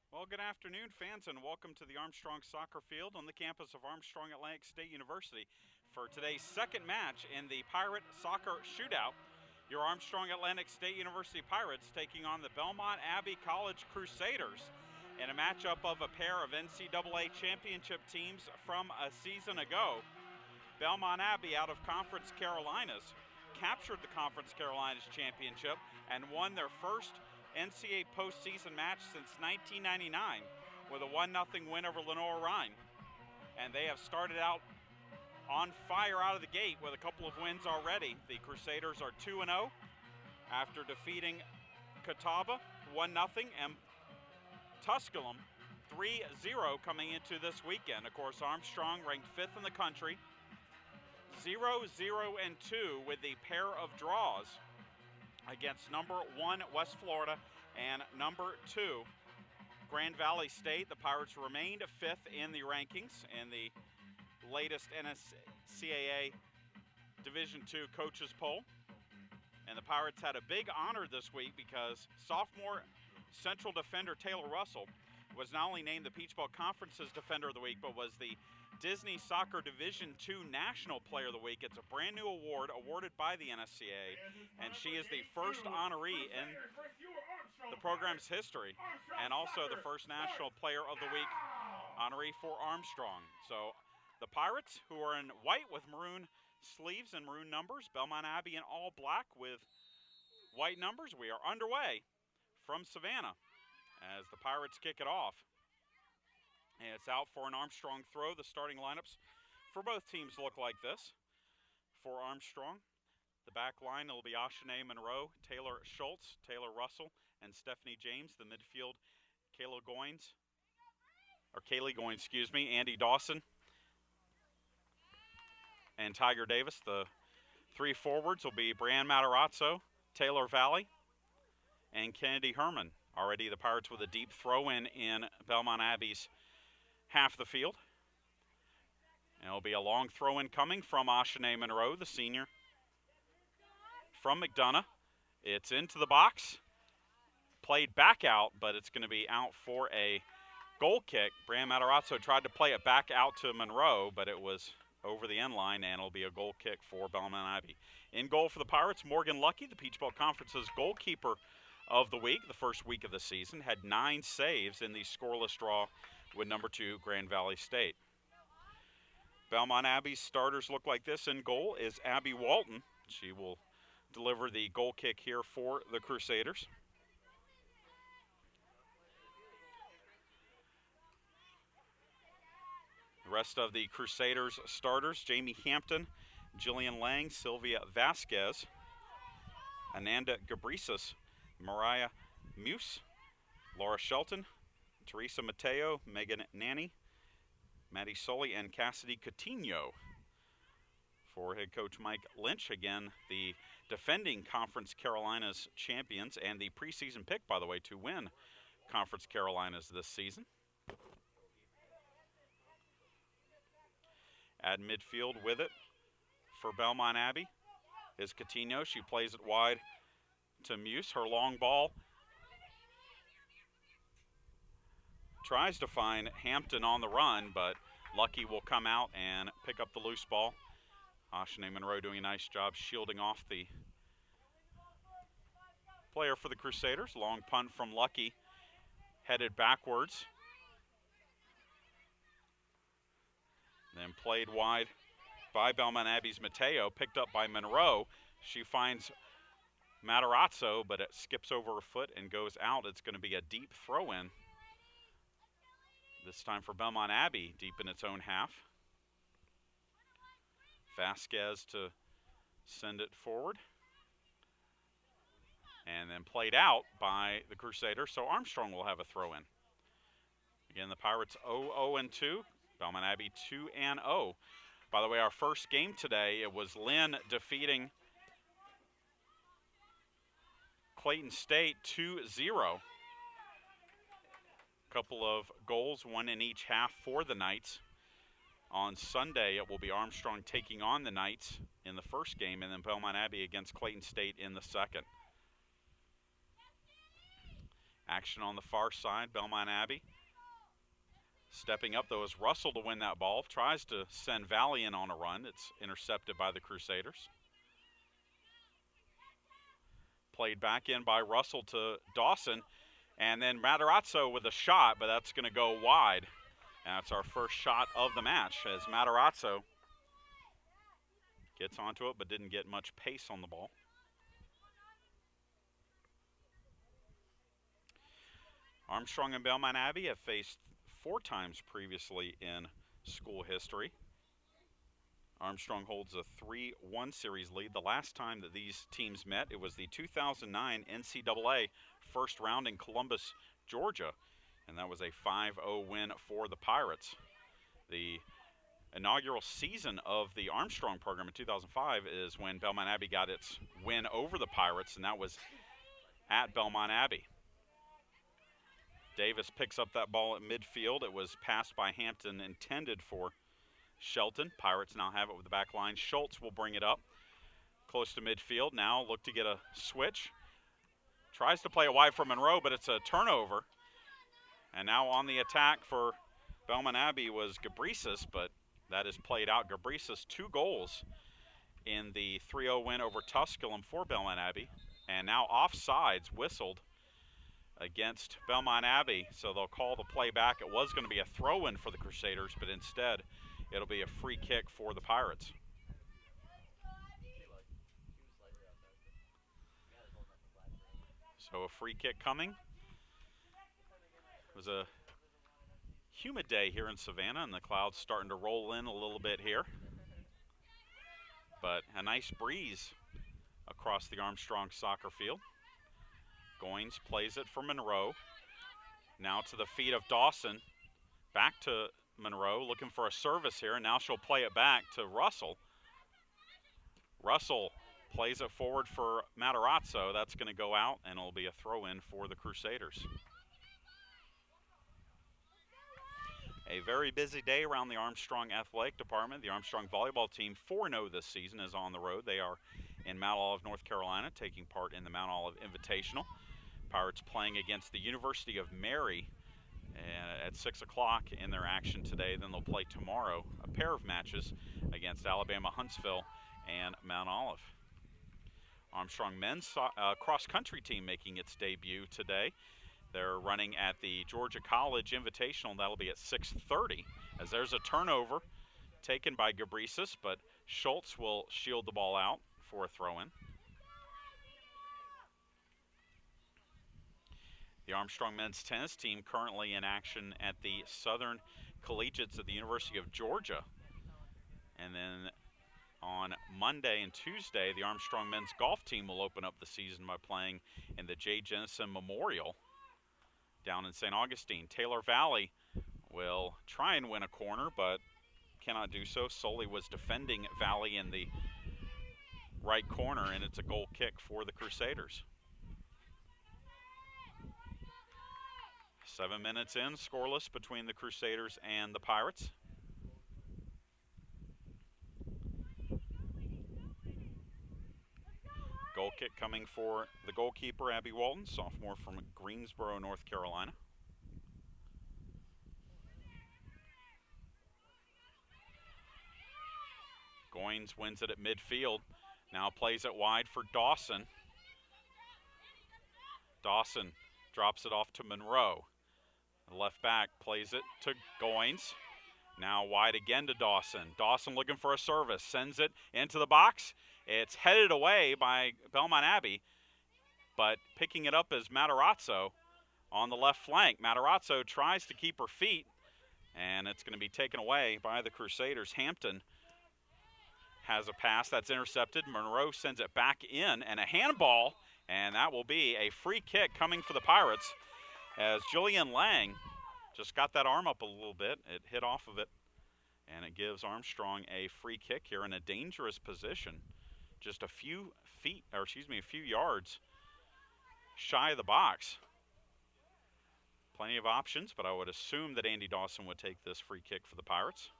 Well, good afternoon, fans, and welcome to the Armstrong Soccer Field on the campus of Armstrong Atlantic State University for today's second match in the Pirate Soccer Shootout. Your Armstrong Atlantic State University Pirates taking on the Belmont Abbey College Crusaders in a matchup of a pair of NCAA championship teams from a season ago. Belmont Abbey, out of Conference Carolinas, captured the Conference Carolinas championship and won their first NCAA postseason match since 1999 with a 1-0 win over Lenore-Rhine. And they have started out on fire out of the gate with a couple of wins already. The Crusaders are 2-0 after defeating Catawba 1-0 and Tusculum 3-0 coming into this weekend. Of course, Armstrong ranked 5th in the country, 0-0-2 with the pair of draws against number 1 West Florida and number 2 Grand Valley State. The Pirates remained 5th in the rankings in the latest NCAA Division II coaches poll. And the Pirates had a big honor this week because sophomore central defender Taylor Russell was not only named the Peach Belt Conference's Defender of the Week, but was the Disney Soccer Division II National Player of the Week. It's a brand new award awarded by the NSCA, and she is the first honoree in the program's history, and also the first National Player of the Week honoree for Armstrong. So the Pirates, who are in white with maroon sleeves and maroon numbers, Belmont Abbey in all black with white numbers. We are underway from Savannah as the Pirates kick it off. And it's out for an Armstrong throw. The starting lineups for both teams look like this. For Armstrong, the back line will be Ashanae Monroe, Taylor Schultz, Taylor Russell, and Stephanie James. The midfield, Kaylee Goins, Andy Dawson, and Tiger Davis. The three forwards will be Brianne Matarazzo, Taylor Valley, and Kennedy Herman. Already the Pirates with a deep throw-in Belmont Abbey's half the field. And it'll be a long throw-in coming from Ashanae Monroe, the senior from McDonough. It's into the box, played back out, but it's going to be out for a goal kick. Brianne Matarazzo tried to play it back out to Monroe, but it was over the end line, and it'll be a goal kick for Belmont Abbey. In goal for the Pirates, Morgan Lucky, the Peach Belt Conference's goalkeeper of the week, the first week of the season, had 9 saves in the scoreless draw with number 2 Grand Valley State. Belmont Abbey's starters look like this. In goal is Abby Walton. She will deliver the goal kick here for the Crusaders. The rest of the Crusaders starters, Jamie Hampton, Jillian Lang, Sylvia Vasquez, Ananda Gabrisis, Mariah Muse, Laura Shelton, Teresa Mateo, Megan Nanny, Maddie Sully, and Cassidy Coutinho. For head coach Mike Lynch, again, the defending Conference Carolinas champions and the preseason pick, by the way, to win Conference Carolinas this season. At midfield with it for Belmont Abbey is Coutinho. She plays it wide to Muse. Her long ball tries to find Hampton on the run, but Lucky will come out and pick up the loose ball. Ashanae Monroe doing a nice job shielding off the player for the Crusaders. Long punt from Lucky, headed backwards. Then played wide by Belmont Abbey's Mateo, picked up by Monroe. She finds Matarazzo, but it skips over her foot and goes out. It's going to be a deep throw-in. This time for Belmont Abbey, deep in its own half. Vasquez to send it forward. And then played out by the Crusaders, so Armstrong will have a throw-in. Again, the Pirates 0-0-2, Belmont Abbey 2-0. By the way, our first game today, it was Lynn defeating Clayton State 2-0. Couple of goals, one in each half for the Knights. On Sunday, it will be Armstrong taking on the Knights in the first game, and then Belmont Abbey against Clayton State in the second. Action on the far side, Belmont Abbey. Stepping up, though, is Russell to win that ball. Tries to send Valley in on a run. It's intercepted by the Crusaders. Played back in by Russell to Dawson. And then Matarazzo with a shot, but that's going to go wide. And that's our first shot of the match as Matarazzo gets onto it but didn't get much pace on the ball. Armstrong and Belmont Abbey have faced 4 times previously in school history. Armstrong holds a 3-1 series lead. The last time that these teams met, it was the 2009 NCAA first round in Columbus, Georgia, and that was a 5-0 win for the Pirates. The inaugural season of the Armstrong program in 2005 is when Belmont Abbey got its win over the Pirates, and that was at Belmont Abbey. Davis picks up that ball at midfield. It was passed by Hampton, intended for Shelton. Pirates now have it with the back line. Schultz will bring it up close to midfield. Now look to get a switch. Tries to play it wide for Monroe, but it's a turnover. And now on the attack for Belmont Abbey was Gabrisis, but that is played out. Gabrisis 2 goals in the 3-0 win over Tusculum for Belmont Abbey. And now offsides whistled against Belmont Abbey, so they'll call the play back. It was going to be a throw-in for the Crusaders, but instead it'll be a free kick for the Pirates. So a free kick coming. It was a humid day here in Savannah, and the clouds starting to roll in a little bit here. But a nice breeze across the Armstrong Soccer Field. Goins plays it for Monroe. Now to the feet of Dawson. Back to Monroe, looking for a service here, and now she'll play it back to Russell. Russell plays it forward for Matarazzo. That's going to go out, and it'll be a throw-in for the Crusaders. A very busy day around the Armstrong Athletic Department. The Armstrong volleyball team, 4-0 this season, is on the road. They are in Mount Olive, North Carolina, taking part in the Mount Olive Invitational. Pirates playing against the University of Mary at 6 o'clock in their action today. Then they'll play tomorrow a pair of matches against Alabama Huntsville and Mount Olive. Armstrong men's cross-country team making its debut today. They're running at the Georgia College Invitational. That'll be at 6:30 as there's a turnover taken by Gabrisis, but Schultz will shield the ball out for a throw-in. The Armstrong men's tennis team currently in action at the Southern Collegiates at the University of Georgia. And then on Monday and Tuesday, the Armstrong men's golf team will open up the season by playing in the J. Jennison Memorial down in St. Augustine. Taylor Valley will try and win a corner, but cannot do so. Soley was defending Valley in the right corner, and it's a goal kick for the Crusaders. 7 minutes in, scoreless between the Crusaders and the Pirates. Goal kick coming for the goalkeeper, Abby Walton, sophomore from Greensboro, North Carolina. Goins wins it at midfield. Now plays it wide for Dawson. Dawson drops it off to Monroe. The left back plays it to Goins. Now wide again to Dawson. Dawson looking for a service. Sends it into the box. It's headed away by Belmont Abbey, but picking it up is Matarazzo on the left flank. Matarazzo tries to keep her feet, and it's going to be taken away by the Crusaders. Hampton has a pass that's intercepted. Monroe sends it back in, and a handball, and that will be a free kick coming for the Pirates as Jillian Lang just got that arm up a little bit. It hit off of it, and it gives Armstrong a free kick here in a dangerous position. Just a few yards shy of the box. Plenty of options, but I would assume that Andy Dawson would take this free kick for the Pirates.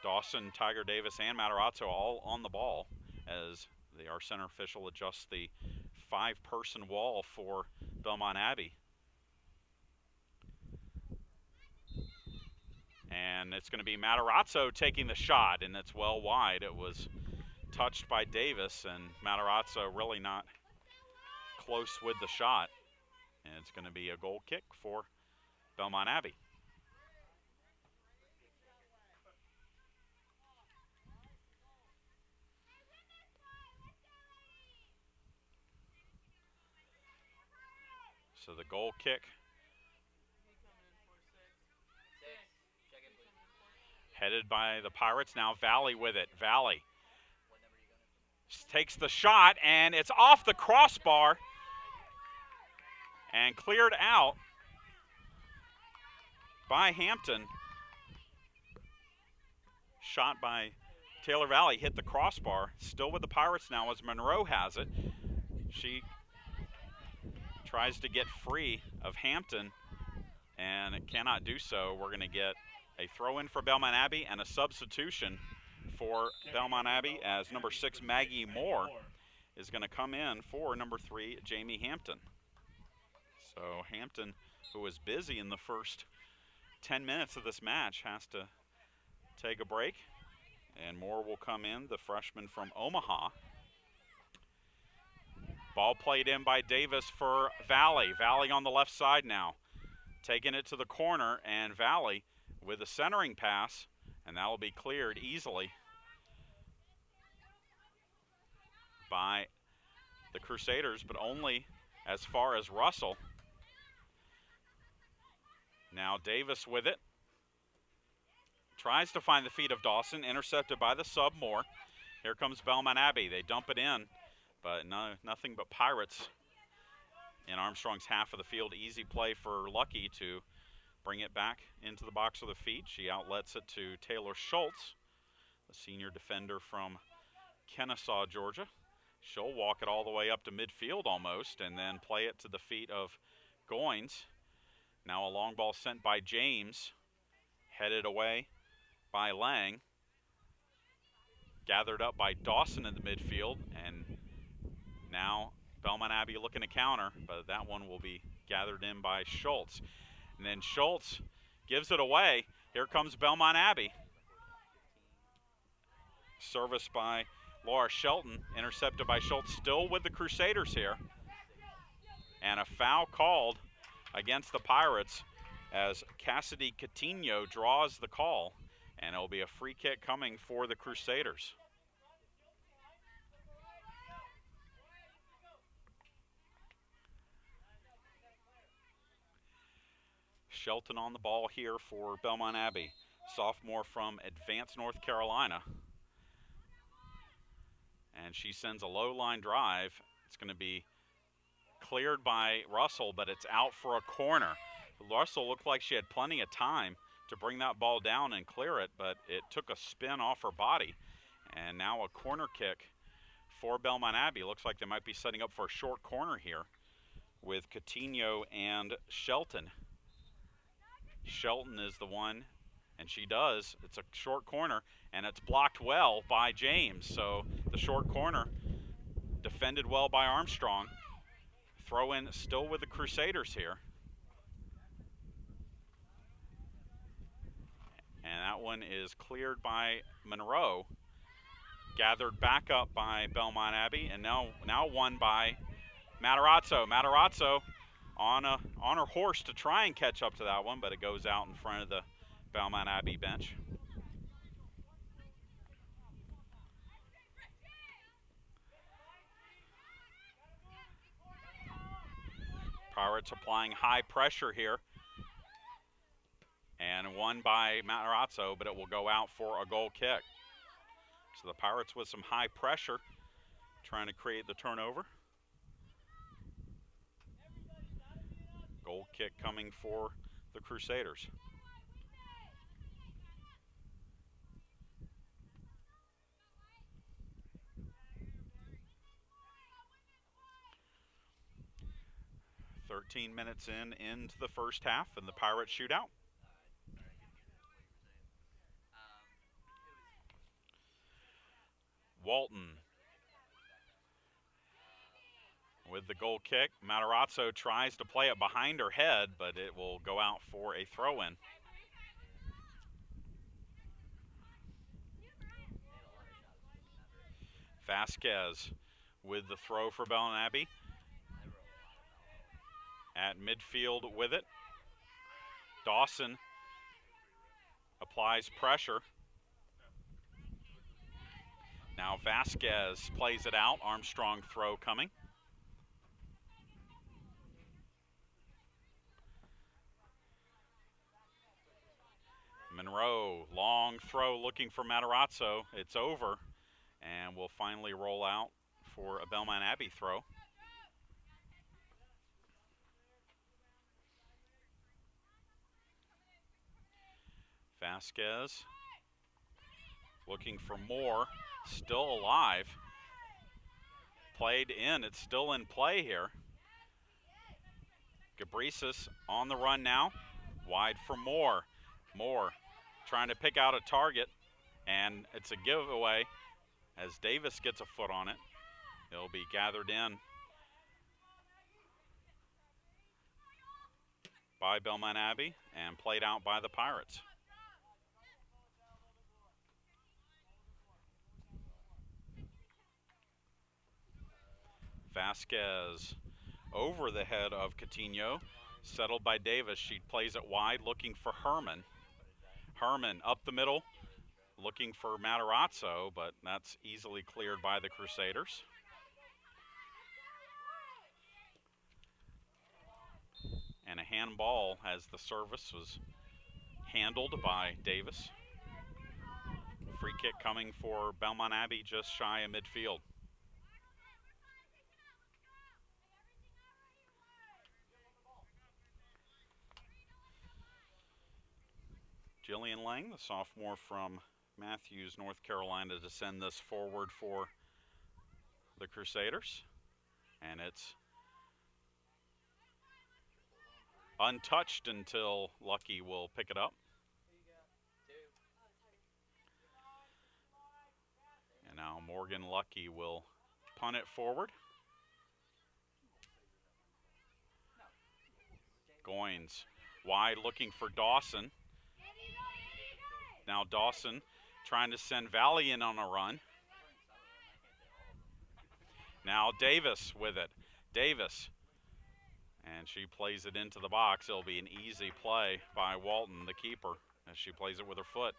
Dawson, Tiger Davis, and Matarazzo all on the ball as our center official adjusts the 5-person wall for Belmont Abbey. And it's going to be Matarazzo taking the shot, and it's well wide. It was touched by Davis, and Matarazzo really not close with the shot. And it's going to be a goal kick for Belmont Abbey. So the goal kick headed by the Pirates. Now Valley with it. Valley takes the shot, and it's off the crossbar and cleared out by Hampton. Shot by Taylor Valley, hit the crossbar. Still with the Pirates now as Monroe has it. She tries to get free of Hampton and it cannot do so. We're going to get a throw-in for Belmont Abbey and a substitution for Belmont Abbey as number 6 Maggie Moore is going to come in for number 3 Jamie Hampton. So Hampton, who was busy in the first 10 minutes of this match, has to take a break, and Moore will come in, the freshman from Omaha. Ball played in by Davis for Valley. Valley on the left side now, taking it to the corner, and Valley with a centering pass, and that will be cleared easily by the Crusaders, but only as far as Russell. Now Davis with it. Tries to find the feet of Dawson, intercepted by the sub Moore. Here comes Belmont Abbey. They dump it in, but nothing but Pirates in Armstrong's half of the field. Easy play for Lucky to bring it back into the box with the feet. She outlets it to Taylor Schultz, the senior defender from Kennesaw, Georgia. She'll walk it all the way up to midfield almost and then play it to the feet of Goins. Now a long ball sent by James, headed away by Lang. Gathered up by Dawson in the midfield, and now Belmont Abbey looking to counter, but that one will be gathered in by Schultz. And then Schultz gives it away. Here comes Belmont Abbey. Service by Laura Shelton, intercepted by Schultz, still with the Crusaders here. And a foul called against the Pirates as Cassidy Coutinho draws the call, and it'll be a free kick coming for the Crusaders. Shelton on the ball here for Belmont Abbey, sophomore from Advance, North Carolina. And she sends a low line drive. It's going to be cleared by Russell, but it's out for a corner. Russell looked like she had plenty of time to bring that ball down and clear it, but it took a spin off her body. And now a corner kick for Belmont Abbey. Looks like they might be setting up for a short corner here with Coutinho and Shelton. Shelton is the one, and she does. It's a short corner, and it's blocked well by James. So the short corner defended well by Armstrong. Throw in still with the Crusaders here. And that one is cleared by Monroe. Gathered back up by Belmont Abbey, and now won by Matarazzo. Matarazzo on her horse to try and catch up to that one, but it goes out in front of the Belmont Abbey bench. Pirates applying high pressure here. And won by Matarazzo, but it will go out for a goal kick. So the Pirates with some high pressure, trying to create the turnover. Goal kick coming for the Crusaders. "13 minutes into the first half in the Pirate shootout. Walton with the goal kick. Matarazzo tries to play it behind her head, but it will go out for a throw-in. Vasquez with the throw for Belmont Abbey. At midfield with it. Dawson applies pressure. Now Vasquez plays it out. Armstrong throw coming. Monroe, long throw looking for Matarazzo. It's over, and will finally roll out for a Belmont Abbey throw. Vasquez looking for more, still alive. Played in, it's still in play here. Gabrisis on the run now, wide for Moore. Moore trying to pick out a target, and it's a giveaway as Davis gets a foot on it. It'll be gathered in by Belmont Abbey and played out by the Pirates. Vasquez over the head of Coutinho, settled by Davis. She plays it wide, looking for Herman. Herman up the middle, looking for Matarazzo, but that's easily cleared by the Crusaders. And a handball as the service was handled by Davis. Free kick coming for Belmont Abbey just shy of midfield. Jillian Lang, the sophomore from Matthews, North Carolina, to send this forward for the Crusaders. And it's untouched until Lucky will pick it up. And now Morgan Lucky will punt it forward. Goins wide looking for Dawson. Now Dawson trying to send Valley in on a run. Now Davis with it. Davis. And she plays it into the box. It'll be an easy play by Walton, the keeper, as she plays it with her foot.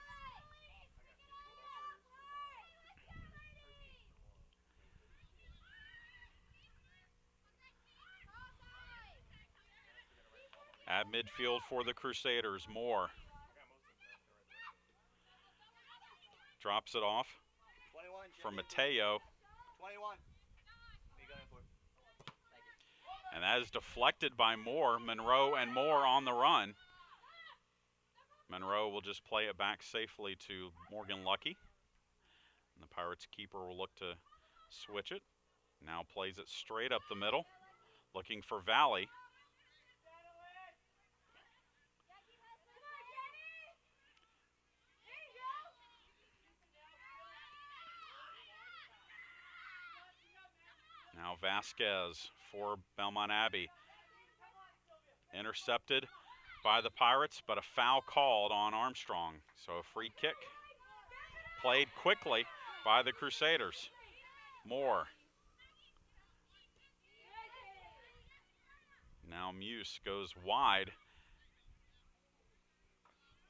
At midfield for the Crusaders, Moore. Drops it off for Mateo. 21. And that is deflected by Moore. Monroe and Moore on the run. Monroe will just play it back safely to Morgan Lucky. And the Pirates keeper will look to switch it. Now plays it straight up the middle, looking for Valley. Now Vasquez for Belmont Abbey. Intercepted by the Pirates, but a foul called on Armstrong. So a free kick played quickly by the Crusaders. Moore. Now Muse goes wide.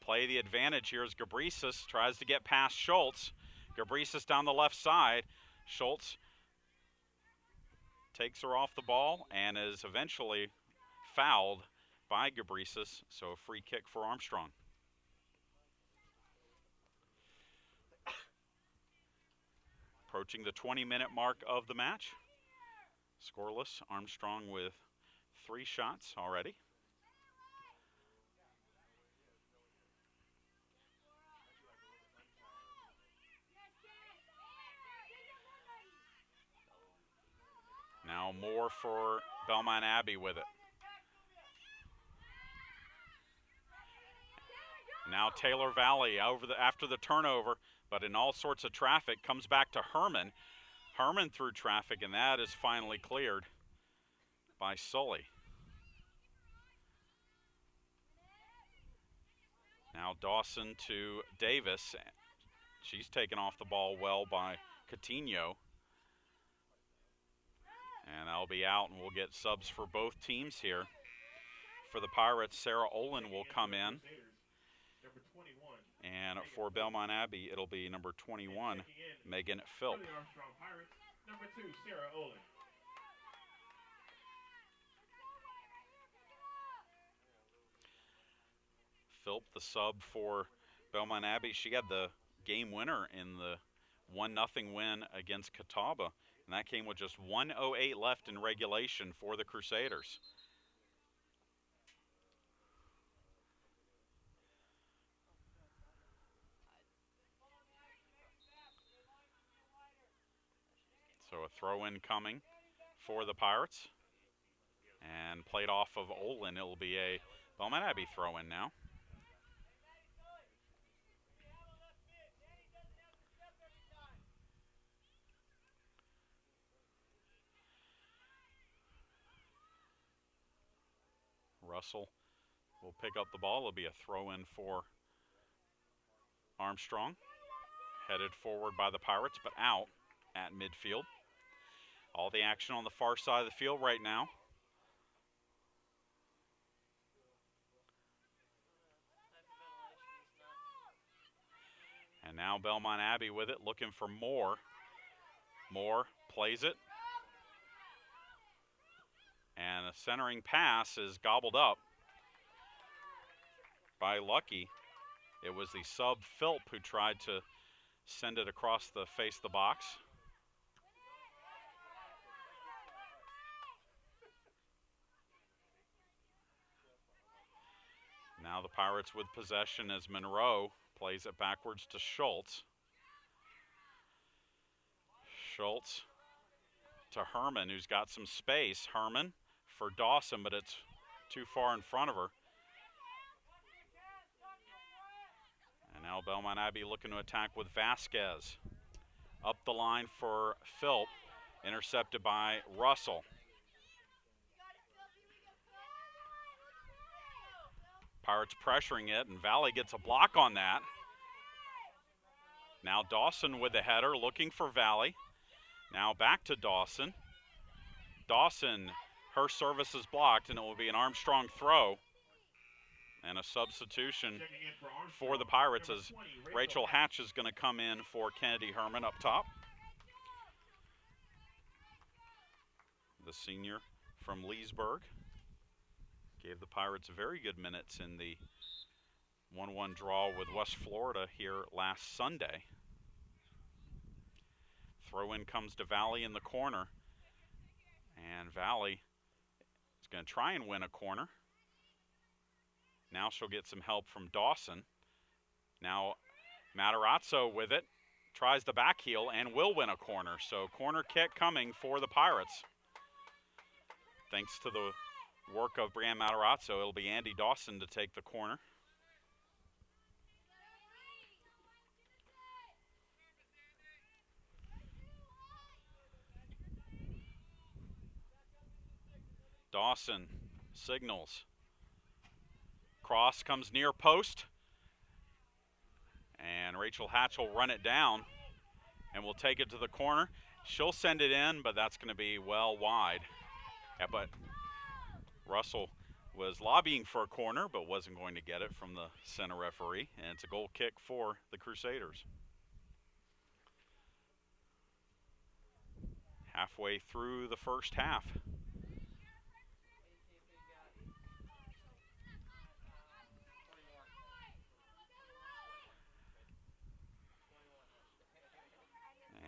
Play the advantage here as Gabrisis tries to get past Schultz. Gabrisis down the left side. Schultz takes her off the ball and is eventually fouled by Gabrisis, so a free kick for Armstrong. Approaching the 20-minute mark of the match. Scoreless, Armstrong with 3 shots already. Now Moore for Belmont Abbey with it. Now Taylor Valley after the turnover, but in all sorts of traffic, comes back to Herman. Herman through traffic, and that is finally cleared. by Sully. Now Dawson to Davis. She's taken off the ball well by Coutinho. And that'll be out, and we'll get subs for both teams here. For the Pirates, Sarah Olin will come in. And for Belmont Abbey, it'll be number 21, Megan Philp. Armstrong Pirates, number 2, Sarah Olin. Philp, the sub for Belmont Abbey. She had the game winner in the 1-0 win against Catawba, and that came with just 1:08 left in regulation for the Crusaders. So a throw-in coming for the Pirates, and played off of Olin. It will be a Belmont Abbey throw-in now. Russell will pick up the ball. It'll be a throw-in for Armstrong. Headed forward by the Pirates, but out at midfield. All the action on the far side of the field right now. And now Belmont Abbey with it, looking for Moore. Moore plays it. And a centering pass is gobbled up by Lucky. It was the sub Philp who tried to send it across the face of the box. Now the Pirates with possession as Monroe plays it backwards to Schultz. Schultz to Herman, who's got some space. Herman for Dawson, but it's too far in front of her. And now Belmont Abbey looking to attack with Vasquez. Up the line for Philp, intercepted by Russell. Pirates pressuring it, and Valley gets a block on that. Now Dawson with the header, looking for Valley. Now back to Dawson. Dawson, her service is blocked, and it will be an Armstrong throw. And a substitution for the Pirates as Rachel Hatch is going to come in for Kennedy Herman up top. The senior from Leesburg gave the Pirates very good minutes in the 1-1 draw with West Florida here last Sunday. Throw-in comes to Valley in the corner. And Valley is going to try and win a corner. Now she'll get some help from Dawson. Now Matarazzo with it. Tries the back heel and will win a corner. So corner kick coming for the Pirates. Thanks to the work of Brianne Matarazzo, it'll be Andy Dawson to take the corner. Dawson signals. Cross comes near post. And Rachel Hatch will run it down and will take it to the corner. She'll send it in, but that's going to be well wide. Yeah, but Russell was lobbying for a corner, but wasn't going to get it from the center referee. And it's a goal kick for the Crusaders. Halfway through the first half.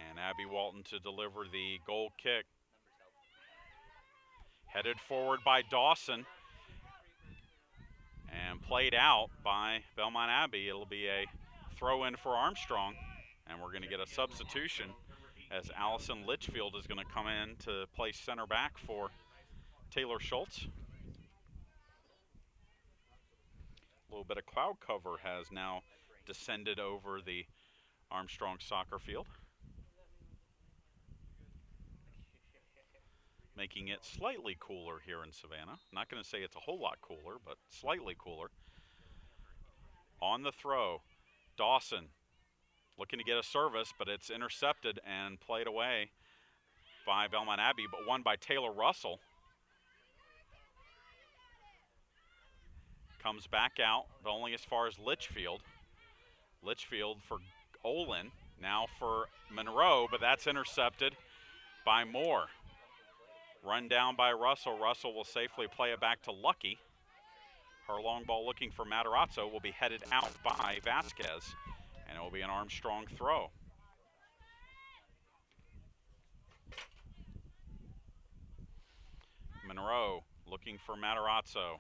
And Abby Walton to deliver the goal kick. Headed forward by Dawson and played out by Belmont Abbey. It'll be a throw-in for Armstrong, and we're going to get a substitution as Allison Litchfield is going to come in to play center back for Taylor Schultz. A little bit of cloud cover has now descended over the Armstrong Soccer Field. making it slightly cooler here in Savannah. Not going to say it's a whole lot cooler, but slightly cooler. On the throw, Dawson looking to get a service, but it's intercepted and played away by Belmont Abbey, but won by Taylor Russell. Comes back out, but only as far as Litchfield. Litchfield for Olin, now for Monroe, but that's intercepted by Moore. Run down by Russell. Russell will safely play it back to Lucky. Her long ball looking for Matarazzo will be headed out by Vasquez, and it will be an Armstrong throw. Monroe looking for Matarazzo.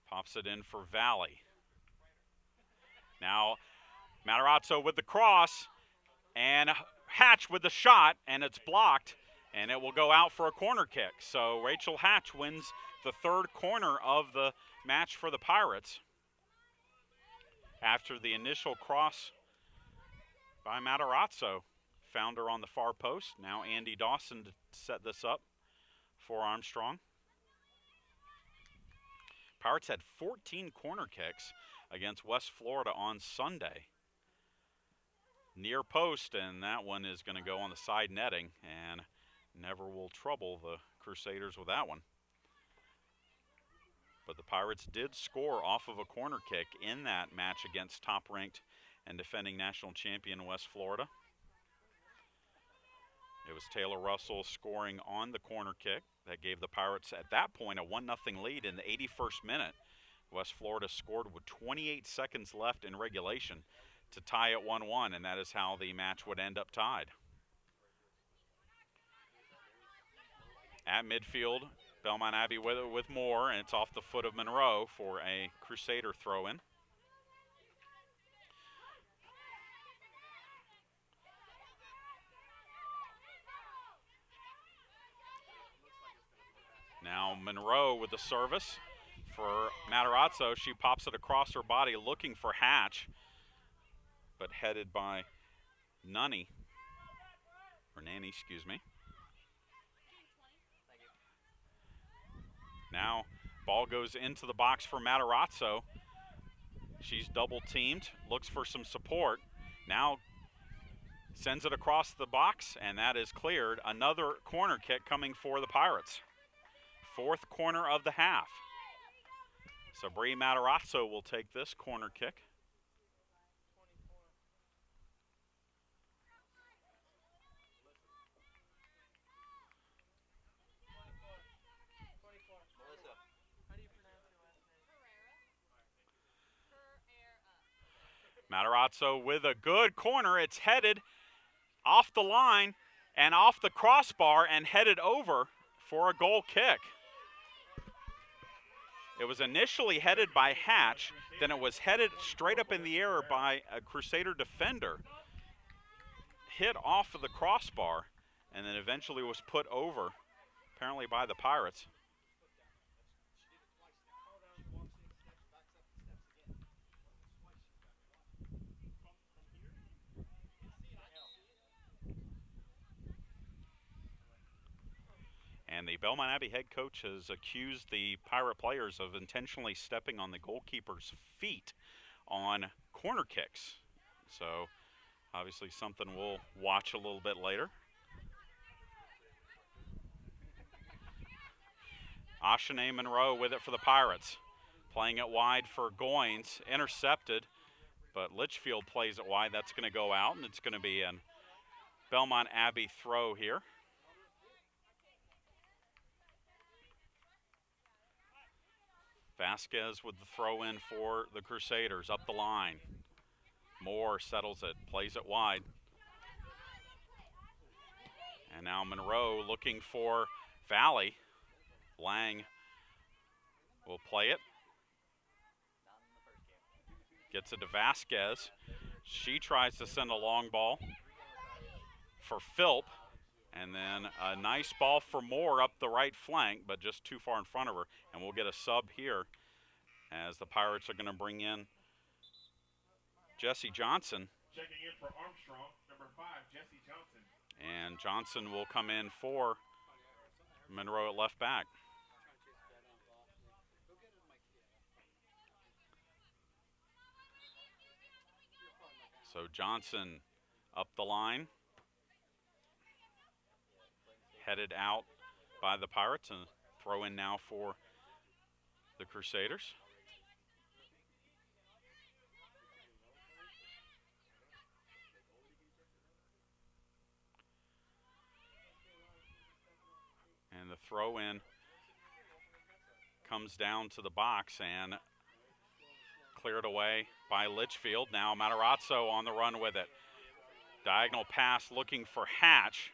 Pops it in for Valley. Now Matarazzo with the cross, and Hatch with the shot, and it's blocked, and it will go out for a corner kick. So Rachel Hatch wins the third corner of the match for the Pirates after the initial cross by Matarazzo found her on the far post. Now Andy Dawson to set this up for Armstrong. Pirates had 14 corner kicks against West Florida on Sunday. Near post, and that one is going to go on the side netting, and never will trouble the Crusaders with that one. But the Pirates did score off of a corner kick in that match against top-ranked and defending national champion West Florida. It was Taylor Russell scoring on the corner kick that gave the Pirates at that point a 1-0 lead in the 81st minute. West Florida scored with 28 seconds left in regulation to tie it 1-1, and that is how the match would end up tied. At midfield, Belmont Abbey with Moore, and it's off the foot of Monroe for a Crusader throw-in. Now Monroe with the service for Matarazzo. She pops it across her body looking for Hatch, but headed by Nanny, excuse me. Now ball goes into the box for Matarazzo. She's double teamed, looks for some support. Now sends it across the box, and that is cleared. Another corner kick coming for the Pirates. Fourth corner of the half. So Bree Matarazzo will take this corner kick. Matarazzo with a good corner. It's headed off the line and off the crossbar and headed over for a goal kick. It was initially headed by Hatch, then it was headed straight up in the air by a Crusader defender, hit off of the crossbar, and then eventually was put over, apparently by the Pirates. And the Belmont Abbey head coach has accused the Pirate players of intentionally stepping on the goalkeeper's feet on corner kicks. So obviously something we'll watch a little bit later. Ashane Monroe with it for the Pirates. Playing it wide for Goins, intercepted, but Litchfield plays it wide. That's going to go out, and it's going to be a Belmont Abbey throw here. Vasquez with the throw in for the Crusaders up the line. Moore settles it, plays it wide. And now Monroe looking for Valley. Lang will play it. Gets it to Vasquez. She tries to send a long ball for Philp. And then a nice ball for Moore up the right flank, but just too far in front of her. And we'll get a sub here as the Pirates are going to bring in Jesse Johnson. Checking in for Armstrong, number 5, Jesse Johnson. And Johnson will come in for Monroe at left back. So Johnson up the line, headed out by the Pirates, and throw in now for the Crusaders. And the throw in comes down to the box and cleared away by Litchfield. Now Matarazzo on the run with it. Diagonal pass looking for Hatch,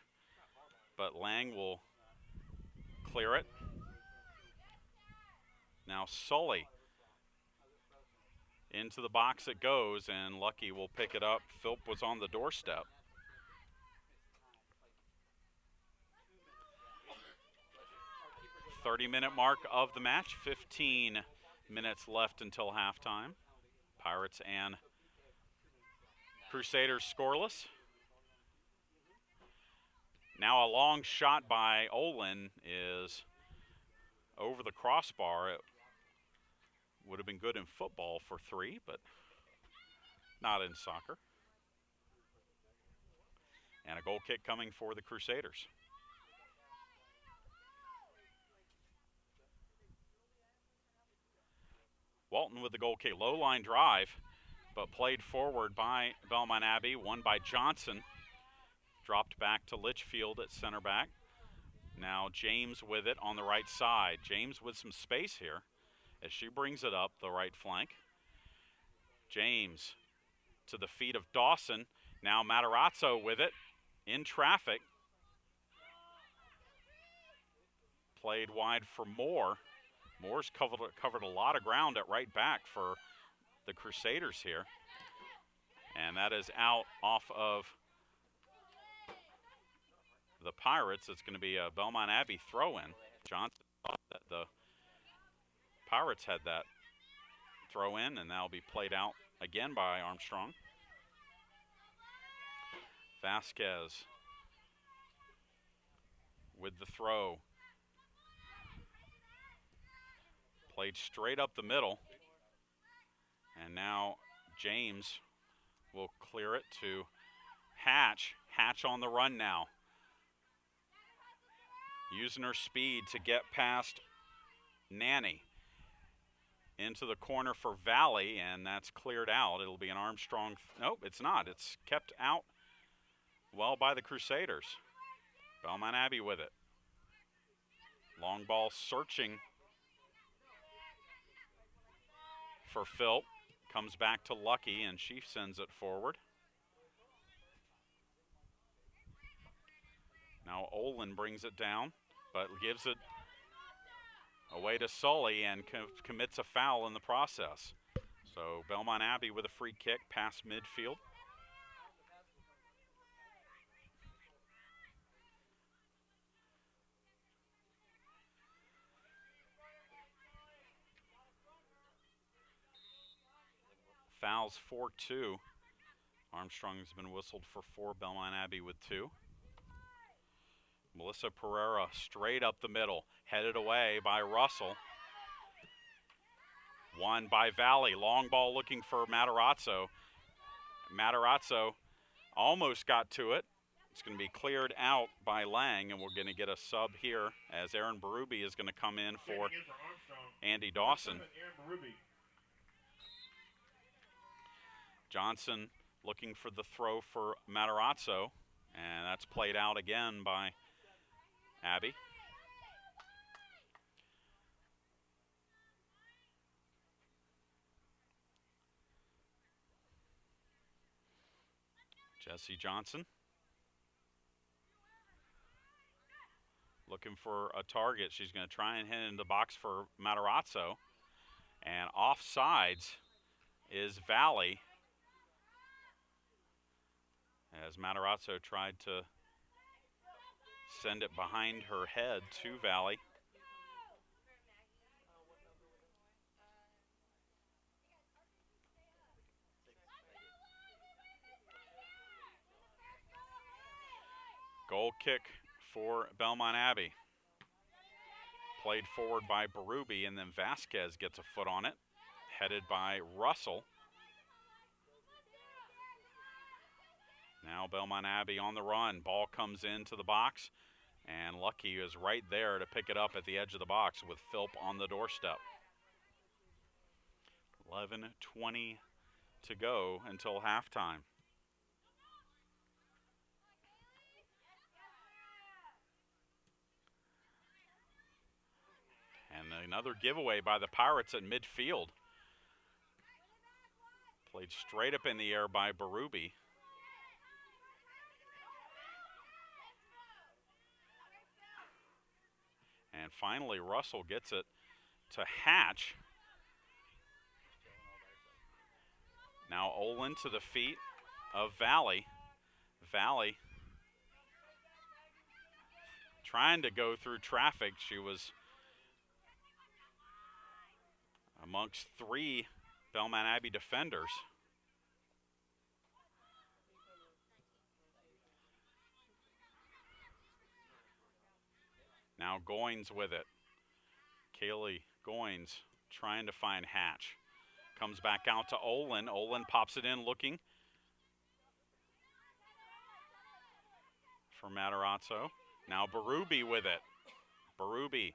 but Lang will clear it. Now Sully into the box it goes, and Lucky will pick it up. Philp was on the doorstep. .30-minute mark of the match, 15 minutes left until halftime. Pirates and Crusaders scoreless. Now a long shot by Olin is over the crossbar. It would have been good in football for 3, but not in soccer. And a goal kick coming for the Crusaders. Walton with the goal kick. Low line drive, but played forward by Belmont Abbey. Won by Johnson. Dropped back to Litchfield at center back. Now James with it on the right side. James with some space here as she brings it up the right flank. James to the feet of Dawson. Now Matarazzo with it in traffic. Played wide for Moore. Moore's covered a lot of ground at right back for the Crusaders here. And that is out off of the Pirates. It's going to be a Belmont Abbey throw-in. Johnson thought that the Pirates had that throw-in, and that'll be played out again by Armstrong. Vasquez with the throw. Played straight up the middle. And now James will clear it to Hatch. Hatch on the run now. Using her speed to get past Nanny. Into the corner for Valley, and that's cleared out. It'll be an Armstrong. Nope, it's not. It's kept out well by the Crusaders. Belmont Abbey with it. Long ball searching for Philp. Comes back to Lucky, and she sends it forward. Now Olin brings it down, but gives it away to Sully and commits a foul in the process. So Belmont Abbey with a free kick past midfield. Fouls 4-2. Armstrong has been whistled for 4. Belmont Abbey with 2. Melissa Pereira straight up the middle, headed away by Russell. Won by Valley. Long ball looking for Matarazzo. Matarazzo almost got to it. It's going to be cleared out by Lang, and we're going to get a sub here as Aaron Berube is going to come in for Andy Dawson. Johnson looking for the throw for Matarazzo, and that's played out again by Abbey. Jesse Johnson looking for a target. She's going to try and hit in the box for Matarazzo, and offsides is Valley, as Matarazzo tried to send it behind her head to Valley. Goal kick for Belmont Abbey. Played forward by Berube, and then Vasquez gets a foot on it, headed by Russell. Now Belmont Abbey on the run. Ball comes into the box, and Lucky is right there to pick it up at the edge of the box with Philp on the doorstep. 11:20 to go until halftime. And another giveaway by the Pirates at midfield. Played straight up in the air by Berube. And finally, Russell gets it to Hatch. Now Olin to the feet of Valley. Valley trying to go through traffic. She was amongst 3 Belmont Abbey defenders. Now Goins with it. Kaylee Goins trying to find Hatch. Comes back out to Olin. Olin pops it in looking for Matarazzo. Now Berube with it. Berube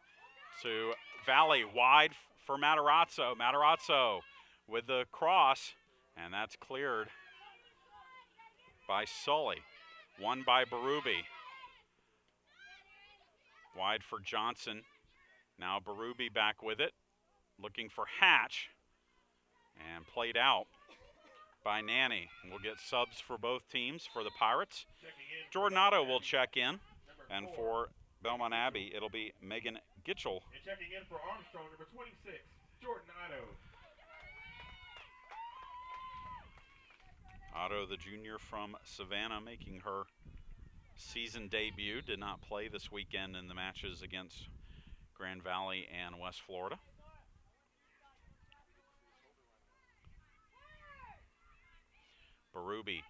to Valley, wide for Matarazzo. Matarazzo with the cross, and that's cleared by Sully. Won by Berube. Wide for Johnson. Now Berube back with it, looking for Hatch, and played out by Nanny. We'll get subs for both teams. For the Pirates, Jordan Otto will check in, and for Belmont Abbey, it'll be Megan Gitchell. And checking in for Armstrong, number 26, Jordan Otto. Otto, the junior from Savannah, making her season debut. Did not play this weekend in the matches against Grand Valley and West Florida. Berube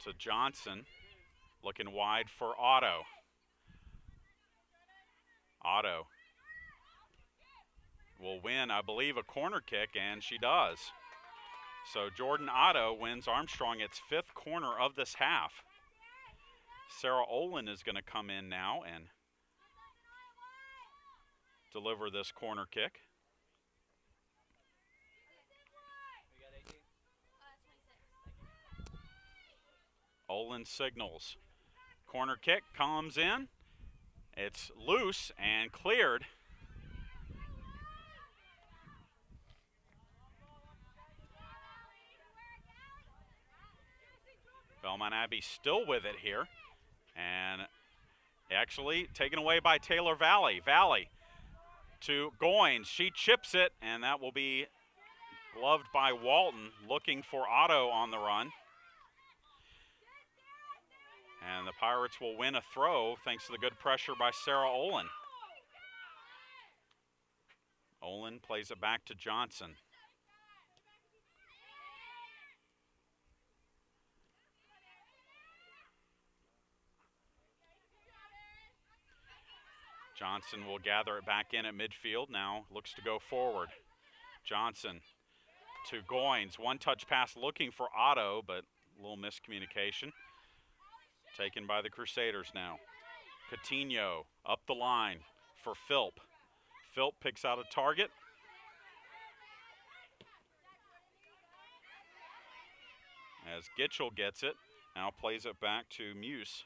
to Johnson, looking wide for Otto. Otto will win, I believe, a corner kick, and she does. So Jordan Otto wins Armstrong its 5th corner of this half. Sarah Olin is going to come in now and deliver this corner kick. Olin signals. Corner kick comes in. It's loose and cleared. Belmont Abbey still with it here. And actually taken away by Taylor Valley. Valley to Goins. She chips it, and that will be gloved by Walton, looking for Otto on the run. And the Pirates will win a throw thanks to the good pressure by Sarah Olin. Olin plays it back to Johnson. Johnson will gather it back in at midfield. Now looks to go forward. Johnson to Goins. One-touch pass looking for Otto, but a little miscommunication. Taken by the Crusaders now. Coutinho up the line for Philp. Philp picks out a target. As Gitchell gets it, now plays it back to Muse.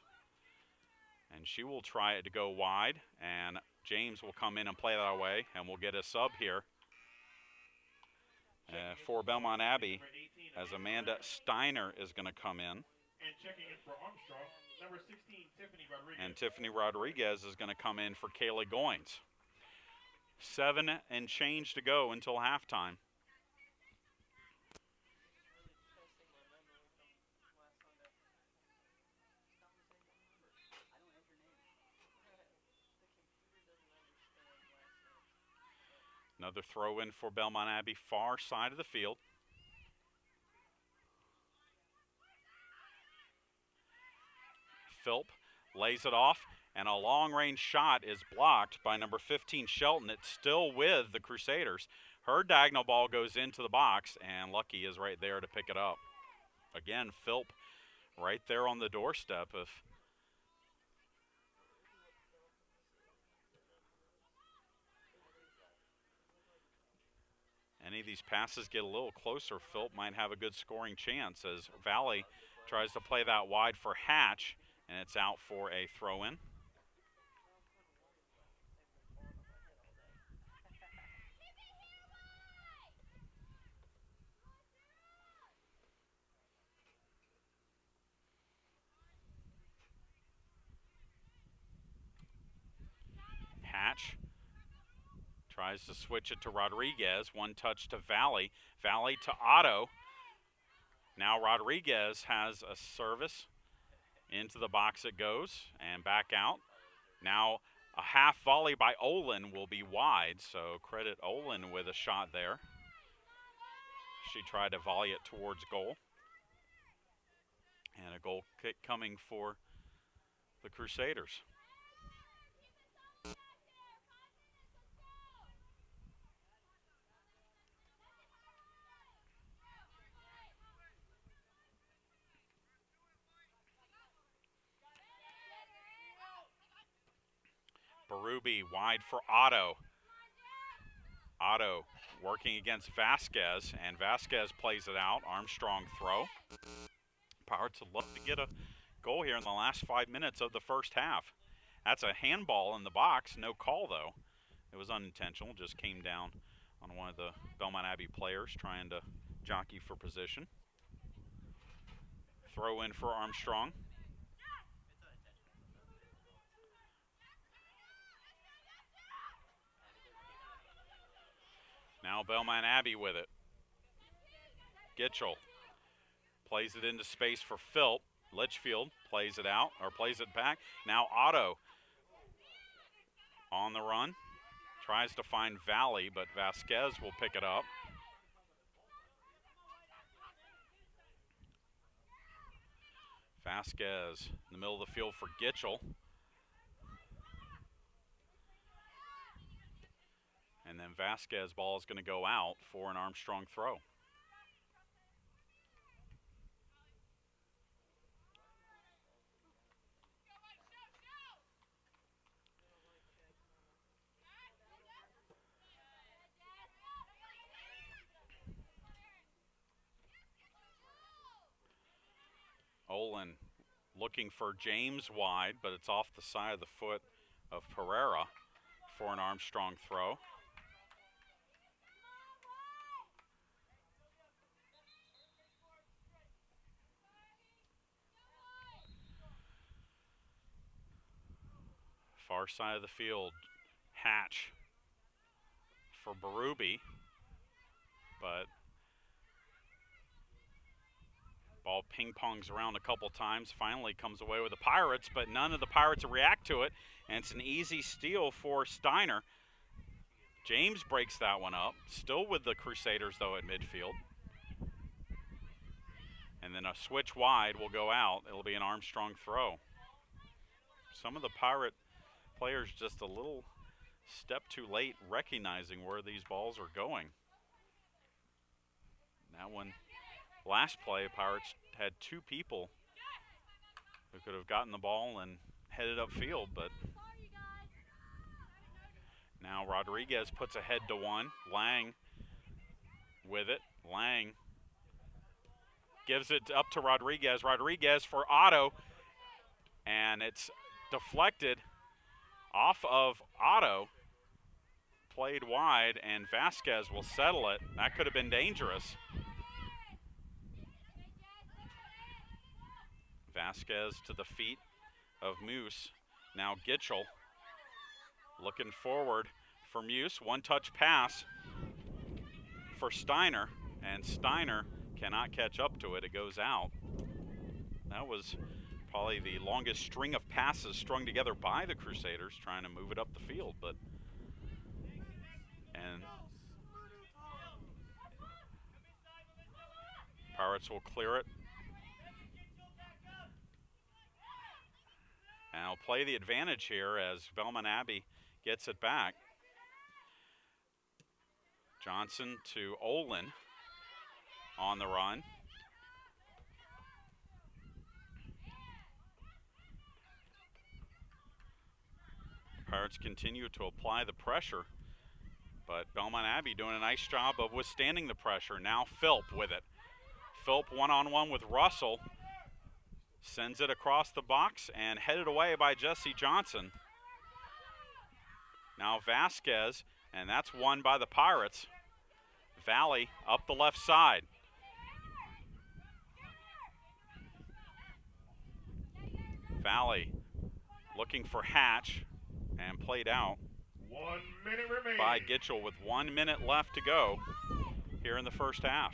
And she will try it to go wide, and James will come in and play that away, and we'll get a sub here for Belmont Abbey, as Amanda Steiner is going to come in. And checking in for Armstrong, number 16, Tiffany Rodriguez. And Tiffany Rodriguez is going to come in for Kaylee Goins. 7 and change to go until halftime. Another throw in for Belmont Abbey, far side of the field. Philp lays it off, And a long-range shot is blocked by number 15, Shelton. It's still with the Crusaders. Her diagonal ball goes into the box, and Lucky is right there to pick it up. Again, Philp right there on the doorstep. If any of these passes get a little closer, Philp might have a good scoring chance as Valley tries to play that wide for Hatch, and it's out for a throw-in. Hatch tries to switch it to Rodriguez. One touch to Valley. Valley to Otto. Now Rodriguez has a service. Into the box it goes and back out. Now a half volley by Olin will be wide, so credit Olin with a shot there. She tried to volley it towards goal. And a goal kick coming for the Crusaders. Berube wide for Otto. Otto working against Vasquez, and Vasquez plays it out. Armstrong throw. Pirates would love to get a goal here in the last 5 minutes of the first half. That's a handball in the box. No call, though. It was unintentional. Just came down on one of the Belmont Abbey players trying to jockey for position. Throw in for Armstrong. Now Belmont Abbey with it. Gitchell plays it into space for Philp. Litchfield plays it out, or plays it back. Now Otto on the run. Tries to find Valley, but Vasquez will pick it up. Vasquez in the middle of the field for Gitchell. And then Vasquez ball is going to go out for an Armstrong throw. Olin looking for James wide, but it's off the side of the foot of Pereira for an Armstrong throw. Far side of the field, Hatch for Berube, but ball ping-pongs around a couple times, finally comes away with the Pirates, but none of the Pirates react to it, and it's an easy steal for Steiner. James breaks that one up, still with the Crusaders though at midfield. And then a switch wide will go out. It'll be an Armstrong throw. Some of the Pirate players just a little step too late recognizing where these balls are going. That one, last play, Pirates had two people who could have gotten the ball and headed upfield, but now Rodriguez puts a head to one. Lang with it. Lang gives it up to Rodriguez. Rodriguez for Otto, and it's deflected off of Otto, played wide, and Vasquez will settle it. That could have been dangerous. Vasquez to the feet of Moose. Now Gitchell looking forward for Muse. One-touch pass for Steiner, and Steiner cannot catch up to it. It goes out. That was probably the longest string of passes strung together by the Crusaders trying to move it up the field, and Pirates will clear it. Now play the advantage here as Belmont Abbey gets it back. Johnson to Olin on the run. Pirates continue to apply the pressure, but Belmont Abbey doing a nice job of withstanding the pressure. Now Philp with it. Philp one-on-one with Russell. Sends it across the box and headed away by Jesse Johnson. Now Vasquez, and that's won by the Pirates. Valley up the left side. Valley looking for Hatch and played out 1 minute remaining by Gitchell with 1 minute left to go here in the first half.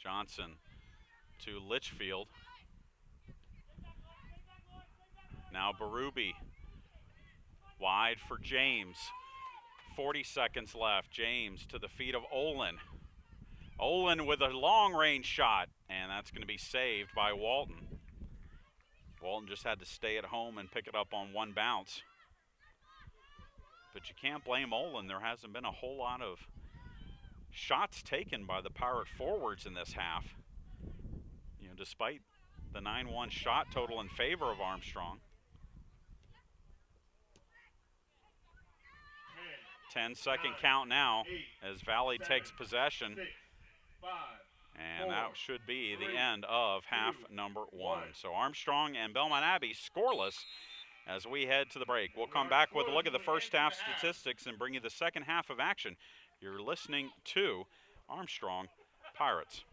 Johnson to Litchfield. Now Berube wide for James. 40 seconds left. James to the feet of Olin. Olin with a long-range shot, and that's going to be saved by Walton. Walton just had to stay at home and pick it up on one bounce. But you can't blame Olin. There hasn't been a whole lot of shots taken by the Pirate forwards in this half. You know, despite the 9-1 shot total in favor of Armstrong. 10-second count now as Valley takes possession. 6, 5, And that should be the end of half number 1. So Armstrong and Belmont Abbey scoreless as we head to the break. We'll come back with a look at the first half statistics and bring you the second half of action. You're listening to Armstrong Pirates.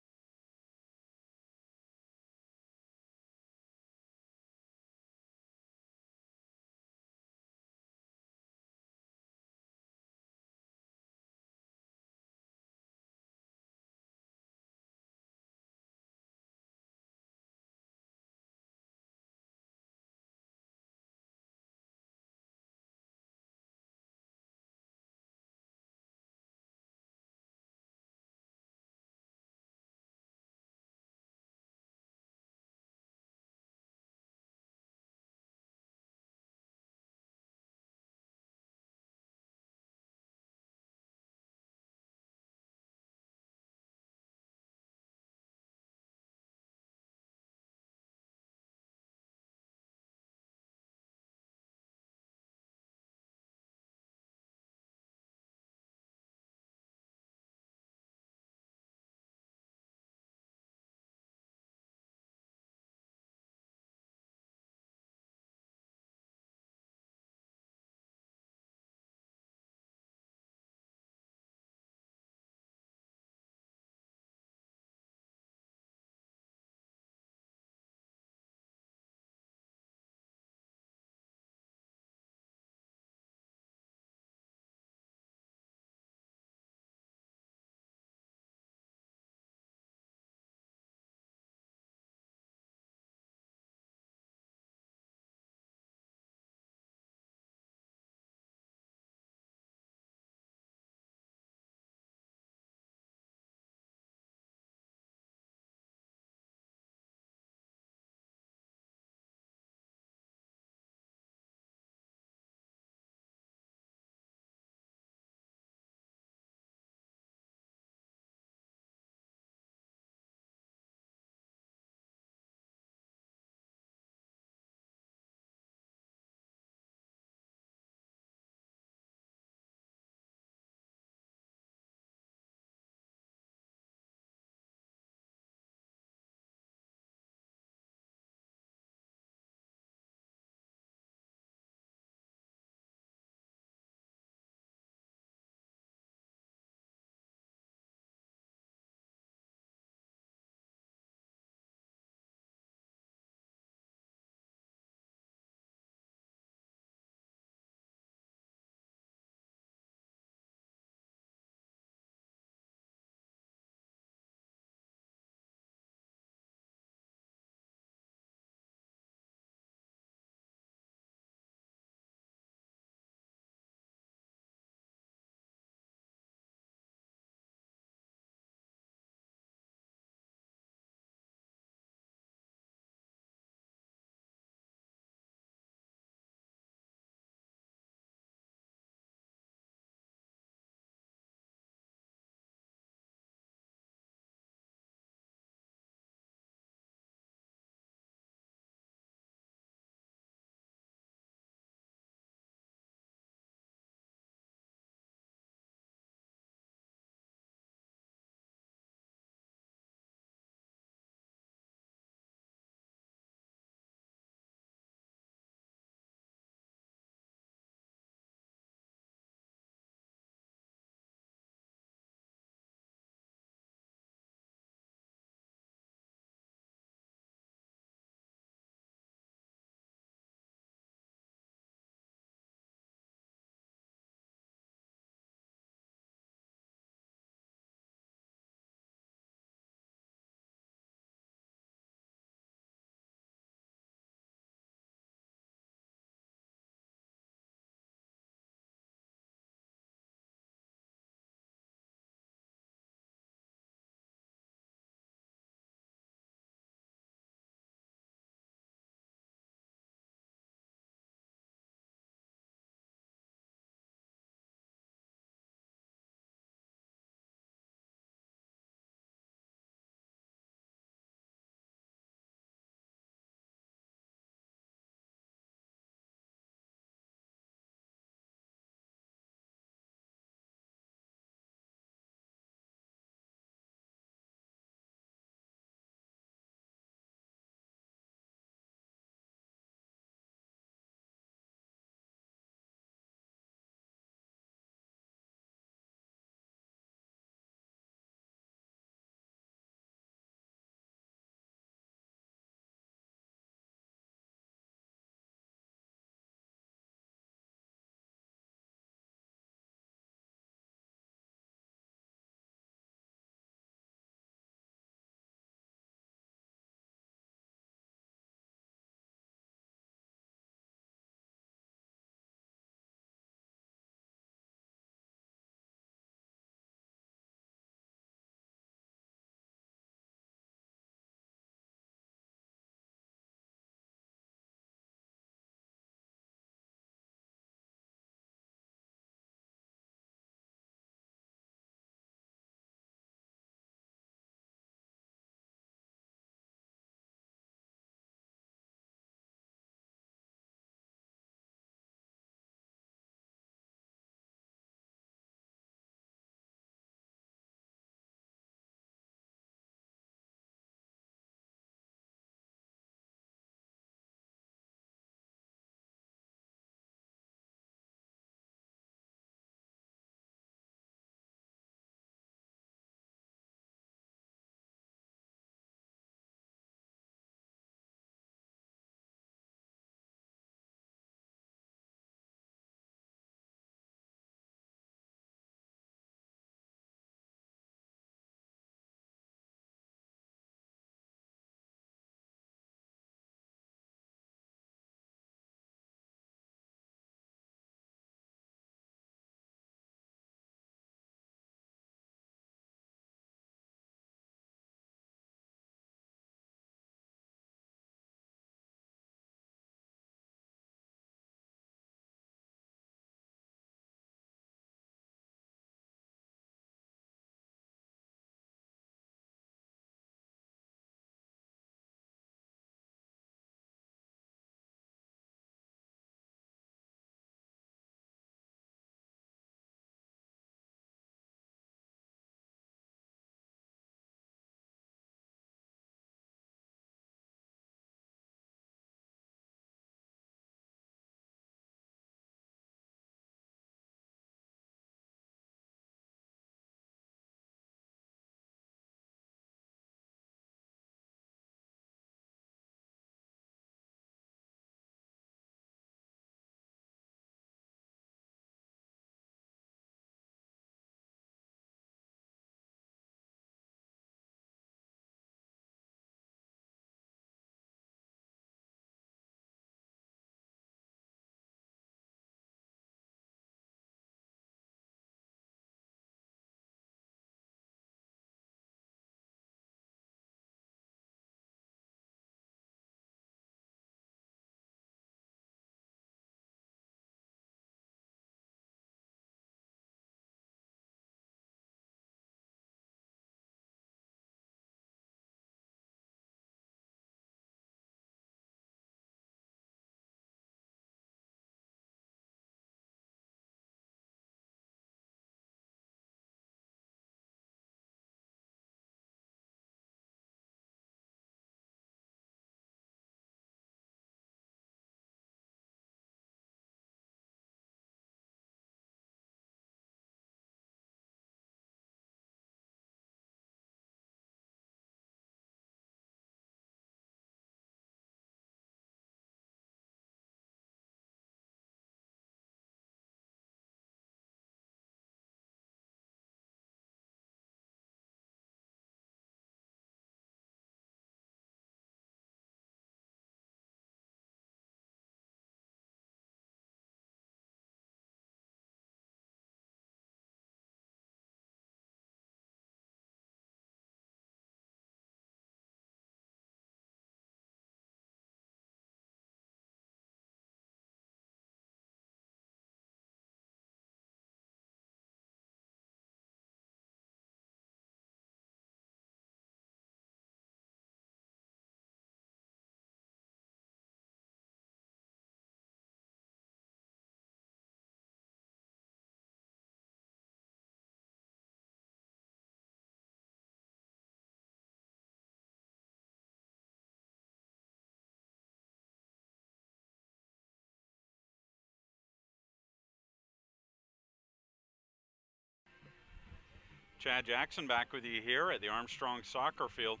Chad Jackson back with you here at the Armstrong Soccer Field.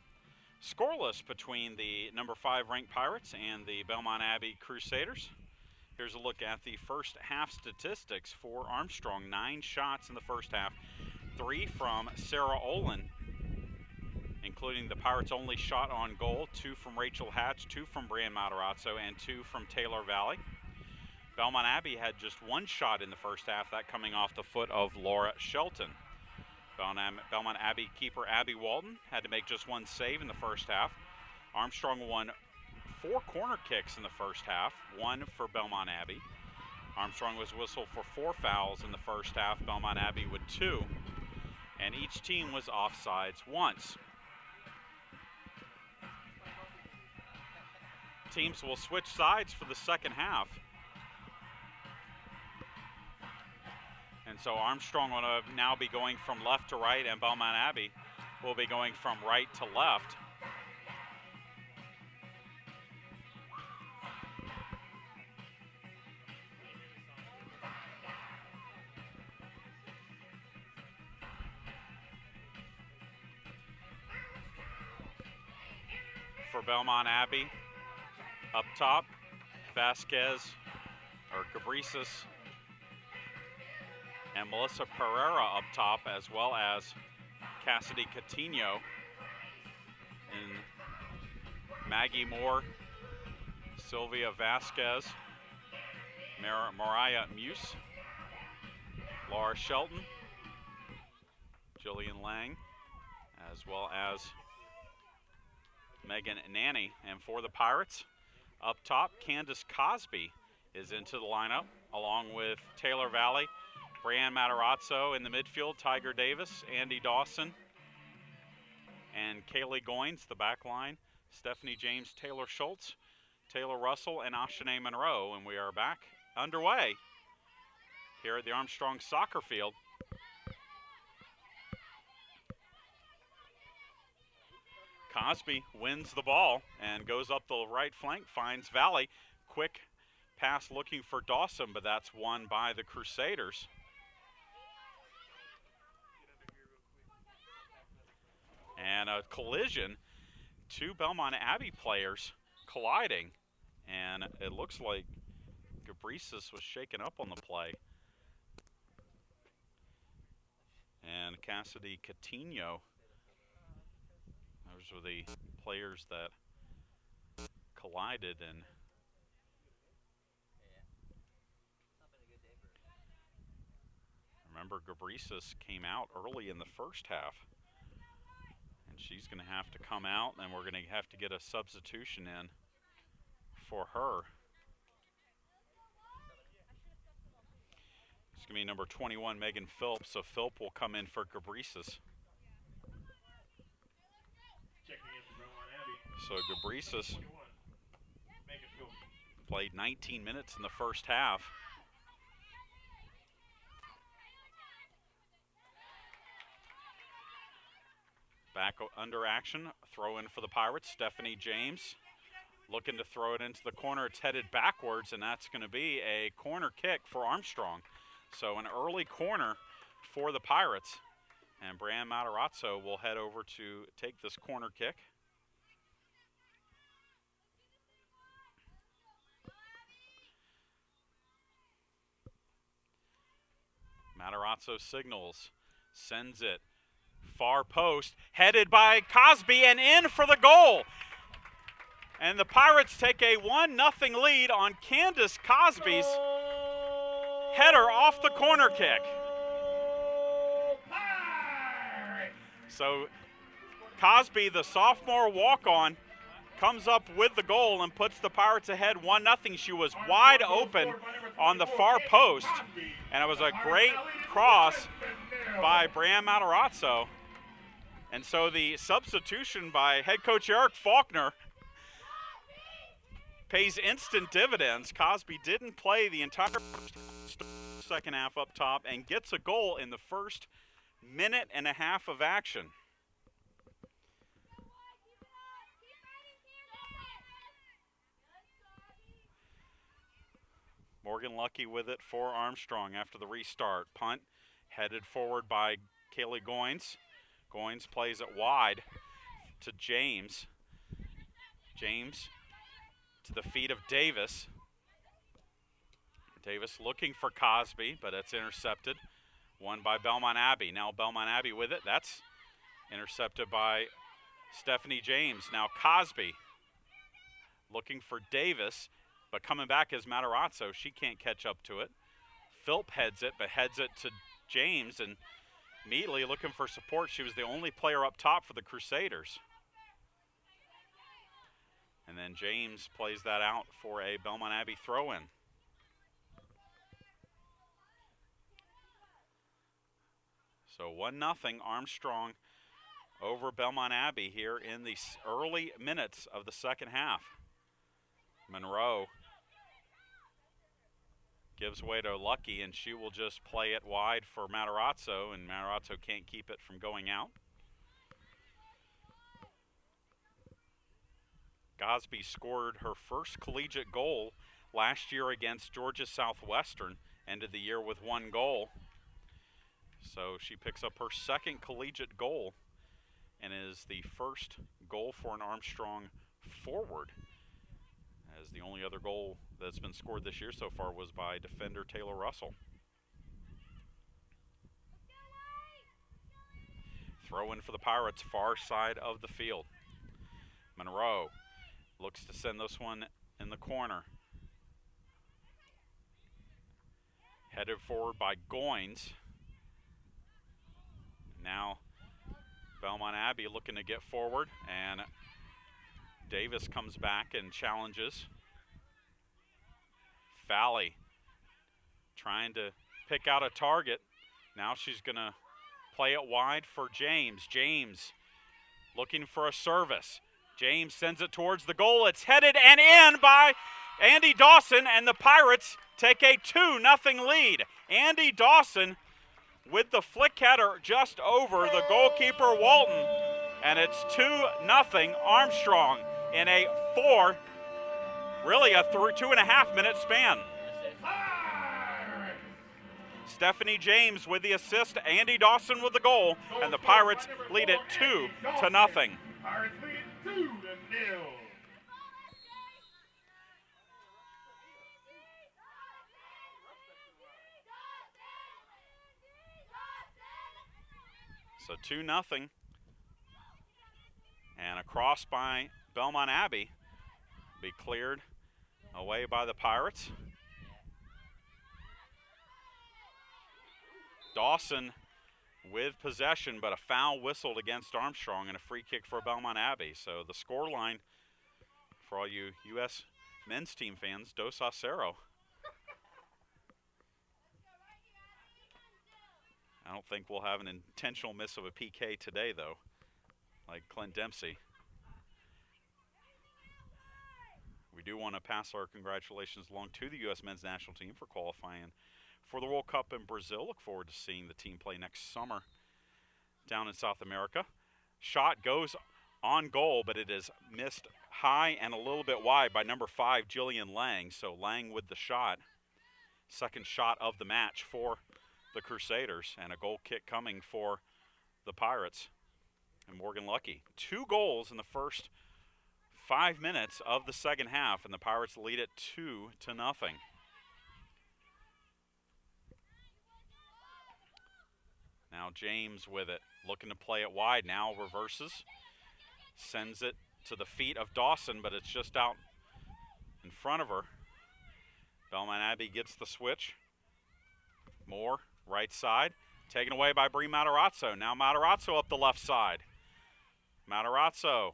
Scoreless between the number 5 ranked Pirates and the Belmont Abbey Crusaders. Here's a look at the first half statistics for Armstrong. 9 shots in the first half, 3 from Sarah Olin, including the Pirates' only shot on goal, 2 from Rachel Hatch, 2 from Brian Matarazzo, and 2 from Taylor Valley. Belmont Abbey had just 1 shot in the first half, that coming off the foot of Laura Shelton. Belmont Abbey keeper Abby Walton had to make just 1 save in the first half. Armstrong won 4 corner kicks in the first half, 1 for Belmont Abbey. Armstrong was whistled for 4 fouls in the first half, Belmont Abbey with 2. And each team was offsides once. Teams will switch sides for the second half. And so Armstrong will now be going from left to right, and Belmont Abbey will be going from right to left. For Belmont Abbey, up top, Vasquez, or Cabrisas, and Melissa Pereira up top, as well as Cassidy Coutinho and Maggie Moore, Sylvia Vasquez, Mariah Muse, Laura Shelton, Jillian Lang, as well as Megan Nanny. And for the Pirates, up top, Candace Cosby is into the lineup, along with Taylor Valley, Brianne Matarazzo in the midfield, Tiger Davis, Andy Dawson, and Kaylee Goins, the back line, Stephanie James, Taylor Schultz, Taylor Russell, and Ashanae Monroe. And we are back underway here at the Armstrong Soccer Field. Cosby wins the ball and goes up the right flank, finds Valley. Quick pass looking for Dawson, but that's won by the Crusaders. And a collision, 2 Belmont Abbey players colliding, and it looks like Cabrisas was shaken up on the play. And Cassidy Coutinho, those were the players that collided. And remember, Cabrisas came out early in the first half. She's going to have to come out, and we're going to have to get a substitution in for her. It's going to be number 21, Megan Phillips. So Philp will come in for Cabrisas. So Cabrisas played 19 minutes in the first half. Back under action, throw in for the Pirates, Stephanie James looking to throw it into the corner. It's headed backwards, and that's going to be a corner kick for Armstrong. So an early corner for the Pirates, and Brianne Matarazzo will head over to take this corner kick. Matarazzo signals, sends it. Far post, headed by Cosby, and in for the goal. And the Pirates take a 1-0 lead on Candace Cosby's header off the corner kick. So Cosby, the sophomore walk-on, comes up with the goal and puts the Pirates ahead 1-0. She was wide open on the far post, and it was a great cross by Brianne Matarazzo. And so the substitution by head coach Eric Faulkner pays instant dividends. Cosby didn't play the entire second half up top and gets a goal in the first minute and a half of action. Morgan Lucky with it for Armstrong after the restart. Punt headed forward by Kaylee Goins. Goins plays it wide to James. James to the feet of Davis. Davis looking for Cosby, but it's intercepted. Won by Belmont Abbey. Now Belmont Abbey with it. That's intercepted by Stephanie James. Now Cosby looking for Davis, but coming back is Matarazzo. She can't catch up to it. Philp heads it, but heads it to James, and immediately looking for support. She was the only player up top for the Crusaders. And then James plays that out for a Belmont Abbey throw-in. So 1-0 Armstrong over Belmont Abbey here in the early minutes of the second half. Monroe gives way to Lucky, and she will just play it wide for Matarazzo, and Matarazzo can't keep it from going out. Cosby scored her first collegiate goal last year against Georgia Southwestern, ended the year with 1 goal. So she picks up her second collegiate goal and is the first goal for an Armstrong forward, as the only other goal that's been scored this year so far was by defender Taylor Russell. Throw in for the Pirates, far side of the field. Monroe looks to send this one in the corner. Headed forward by Goins. Now Belmont Abbey looking to get forward, and Davis comes back and challenges. Fally trying to pick out a target. Now she's going to play it wide for James. James looking for a service. James sends it towards the goal. It's headed and in by Andy Dawson, and the Pirates take a 2-0 lead. Andy Dawson with the flick header just over the goalkeeper Walton, and it's 2-0 Armstrong in a 2.5 minute span. Stephanie James with the assist, Andy Dawson with the goal, and the Pirates lead it 2-0. Pirates lead 2-0. So 2-0. And a cross by Belmont Abbey be cleared away by the Pirates. Dawson with possession, but a foul whistled against Armstrong and a free kick for Belmont Abbey. So the score line for all you U.S. men's team fans, 2-0. I don't think we'll have an intentional miss of a PK today, though, like Clint Dempsey. We do want to pass our congratulations along to the U.S. men's national team for qualifying for the World Cup in Brazil. Look forward to seeing the team play next summer down in South America. Shot goes on goal, but it is missed high and a little bit wide by number 5, Jillian Lang. So Lang with the shot. Second shot of the match for the Crusaders, and a goal kick coming for the Pirates and Morgan Lucky. 2 goals in the first 5 minutes of the second half, and the Pirates lead it 2-0. Now James with it, looking to play it wide. Now reverses, sends it to the feet of Dawson, but it's just out in front of her. Belmont Abbey gets the switch. Moore, right side, taken away by Bree Matarazzo. Now Matarazzo up the left side. Matarazzo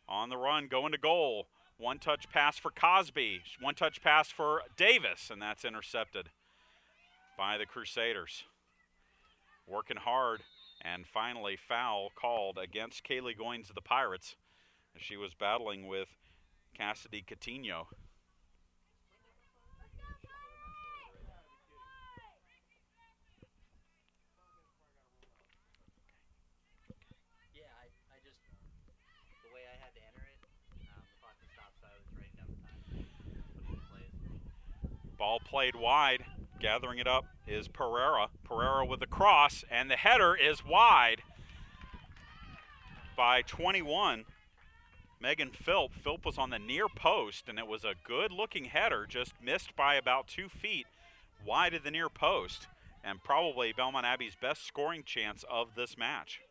on the run, going to goal. One-touch pass for Cosby. One-touch pass for Davis, and that's intercepted by the Crusaders. Working hard, and finally foul called against Kaylee Goins of the Pirates as she was battling with Cassidy Coutinho. Ball played wide Gathering it up is Pereira. Pereira with the cross, and the header is wide by 21. Megan Philp. Philp was on the near post, and it was a good-looking header, just missed by about 2 feet wide of the near post, and probably Belmont Abbey's best scoring chance of this match.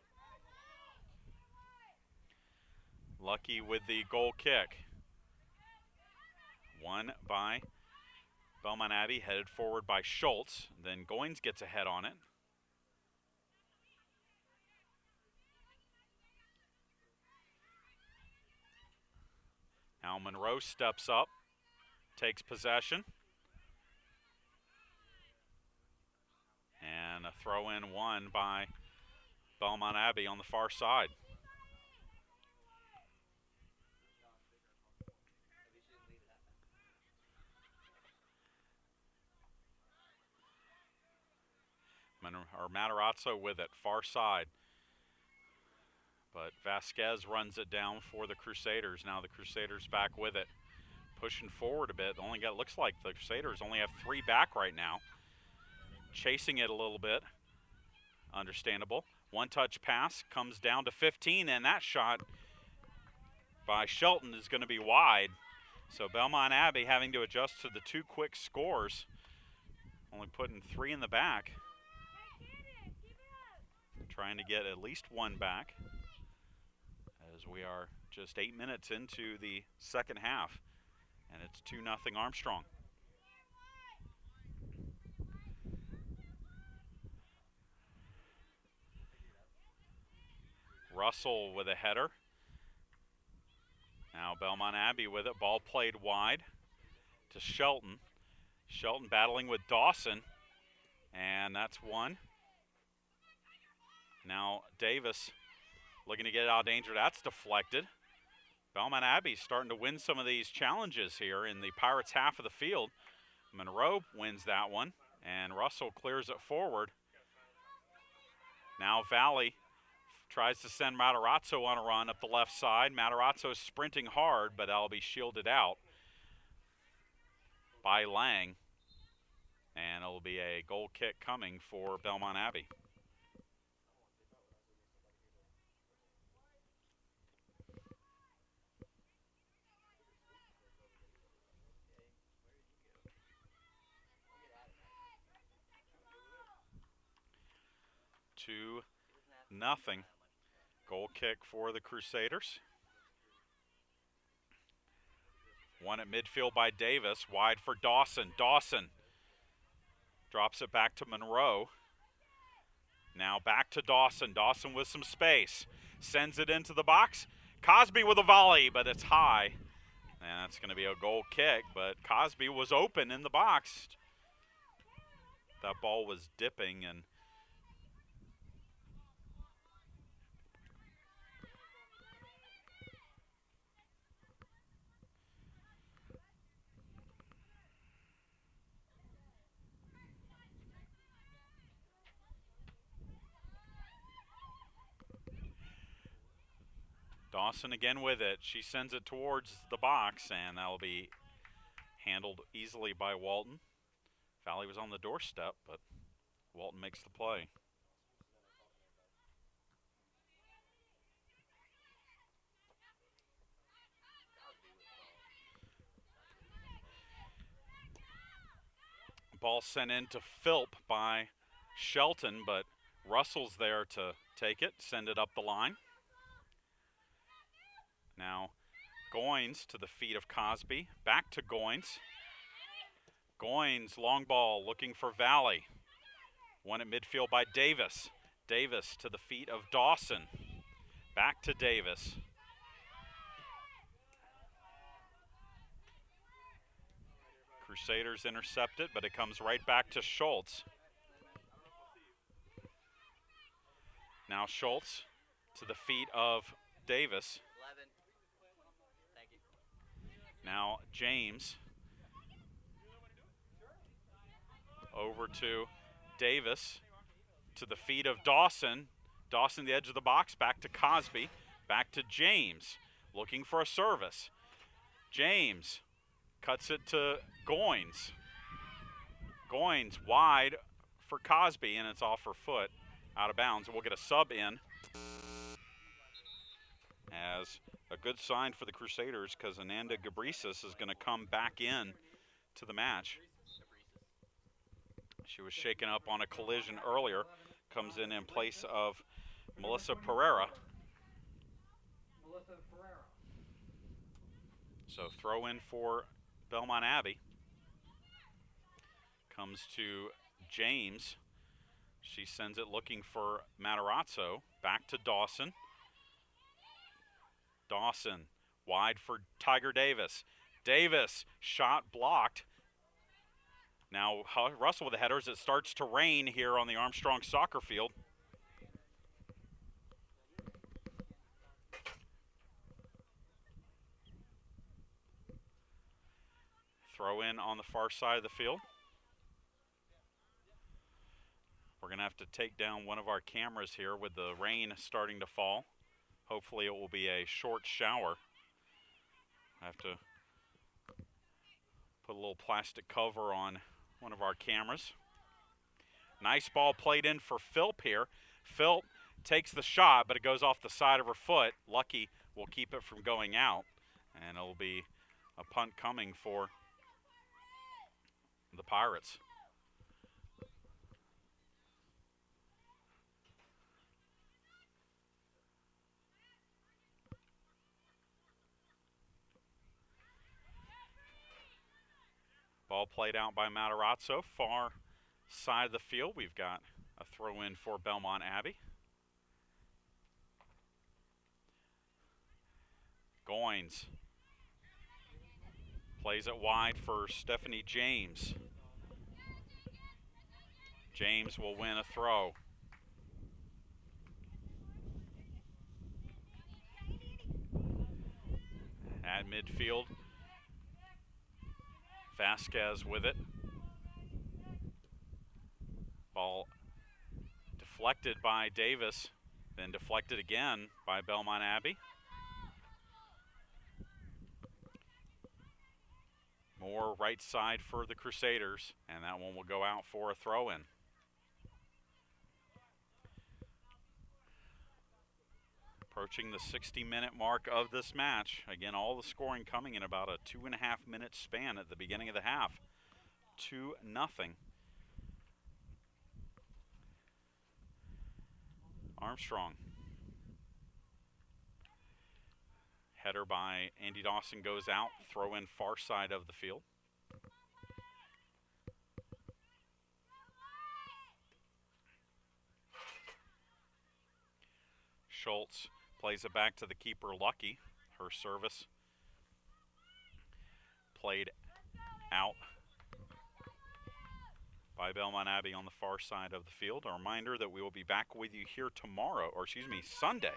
Lucky with the goal kick. Won by Belmont Abbey, headed forward by Schultz. Then Goins gets a head on it. Now Monroe steps up, takes possession. And a throw-in won by Belmont Abbey on the far side. Matarazzo with it, far side. But Vasquez runs it down for the Crusaders. Now the Crusaders back with it, pushing forward a bit. Looks like the Crusaders only have 3 back right now. Chasing it a little bit, understandable. One-touch pass comes down to 15, and that shot by Shelton is going to be wide. So Belmont Abbey having to adjust to the 2 quick scores, only putting 3 in the back. Trying to get at least 1 back, as we are just 8 minutes into the second half, and it's 2-0 Armstrong. Russell with a header. Now Belmont Abbey with it. Ball played wide to Shelton. Shelton battling with Dawson, and that's 1. Now Davis looking to get it out of danger. That's deflected. Belmont Abbey's starting to win some of these challenges here in the Pirates' half of the field. Monroe wins that one, and Russell clears it forward. Now Valley tries to send Matarazzo on a run up the left side. Matarazzo's sprinting hard, but that'll be shielded out by Lang. And it'll be a goal kick coming for Belmont Abbey. Nothing. Goal kick for the Crusaders. One at midfield by Davis, wide for Dawson. Dawson drops it back to Monroe. Now back to Dawson. Dawson with some space. Sends it into the box. Cosby with a volley, but it's high. And that's going to be a goal kick, but Cosby was open in the box. That ball was dipping, and Dawson again with it. She sends it towards the box, and that'll be handled easily by Walton. Valley was on the doorstep, but Walton makes the play. Ball sent in to Philp by Shelton, but Russell's there to take it, send it up the line. Now Goins to the feet of Cosby, back to Goins. Goins, long ball, looking for Valley. One at midfield by Davis. Davis to the feet of Dawson. Back to Davis. Crusaders intercept it, but it comes right back to Schultz. Now Schultz to the feet of Davis. Now James over to Davis to the feet of Dawson. Dawson the edge of the box, back to Cosby, back to James, looking for a service. James cuts it to Goins. Goins wide for Cosby, and it's off her foot, out of bounds. We'll get a sub in as a good sign for the Crusaders because Ananda Gabrisis is going to come back in to the match. She was shaken up on a collision earlier, comes in place of Melissa Pereira. So throw in for Belmont Abbey. Comes to James. She sends it looking for Matarazzo. Back to Dawson. Dawson wide for Tiger Davis. Davis, shot blocked. Now Russell with the headers. It starts to rain here on the Armstrong Soccer Field. Throw in on the far side of the field. We're going to have to take down one of our cameras here with the rain starting to fall. Hopefully it will be a short shower. I have to put a little plastic cover on one of our cameras. Nice ball played in for Philp here. Philp takes the shot, but it goes off the side of her foot. Lucky will keep it from going out, and it'll be a punt coming for the Pirates. Ball played out by Matarazzo, far side of the field. We've got a throw in for Belmont Abbey. Goins plays it wide for Stephanie James. James will win a throw. At midfield, Vasquez with it. Ball deflected by Davis, then deflected again by Belmont Abbey. More right side for the Crusaders, and that one will go out for a throw-in. Approaching the 60-minute mark of this match. Again, all the scoring coming in about a 2.5-minute span at the beginning of the half. 2-0. Armstrong. Header by Andy Dawson goes out. Throw in far side of the field. Schultz plays it back to the keeper, Lucky. Her service played out by Belmont Abbey on the far side of the field. A reminder that we will be back with you here tomorrow, or excuse me, Sunday,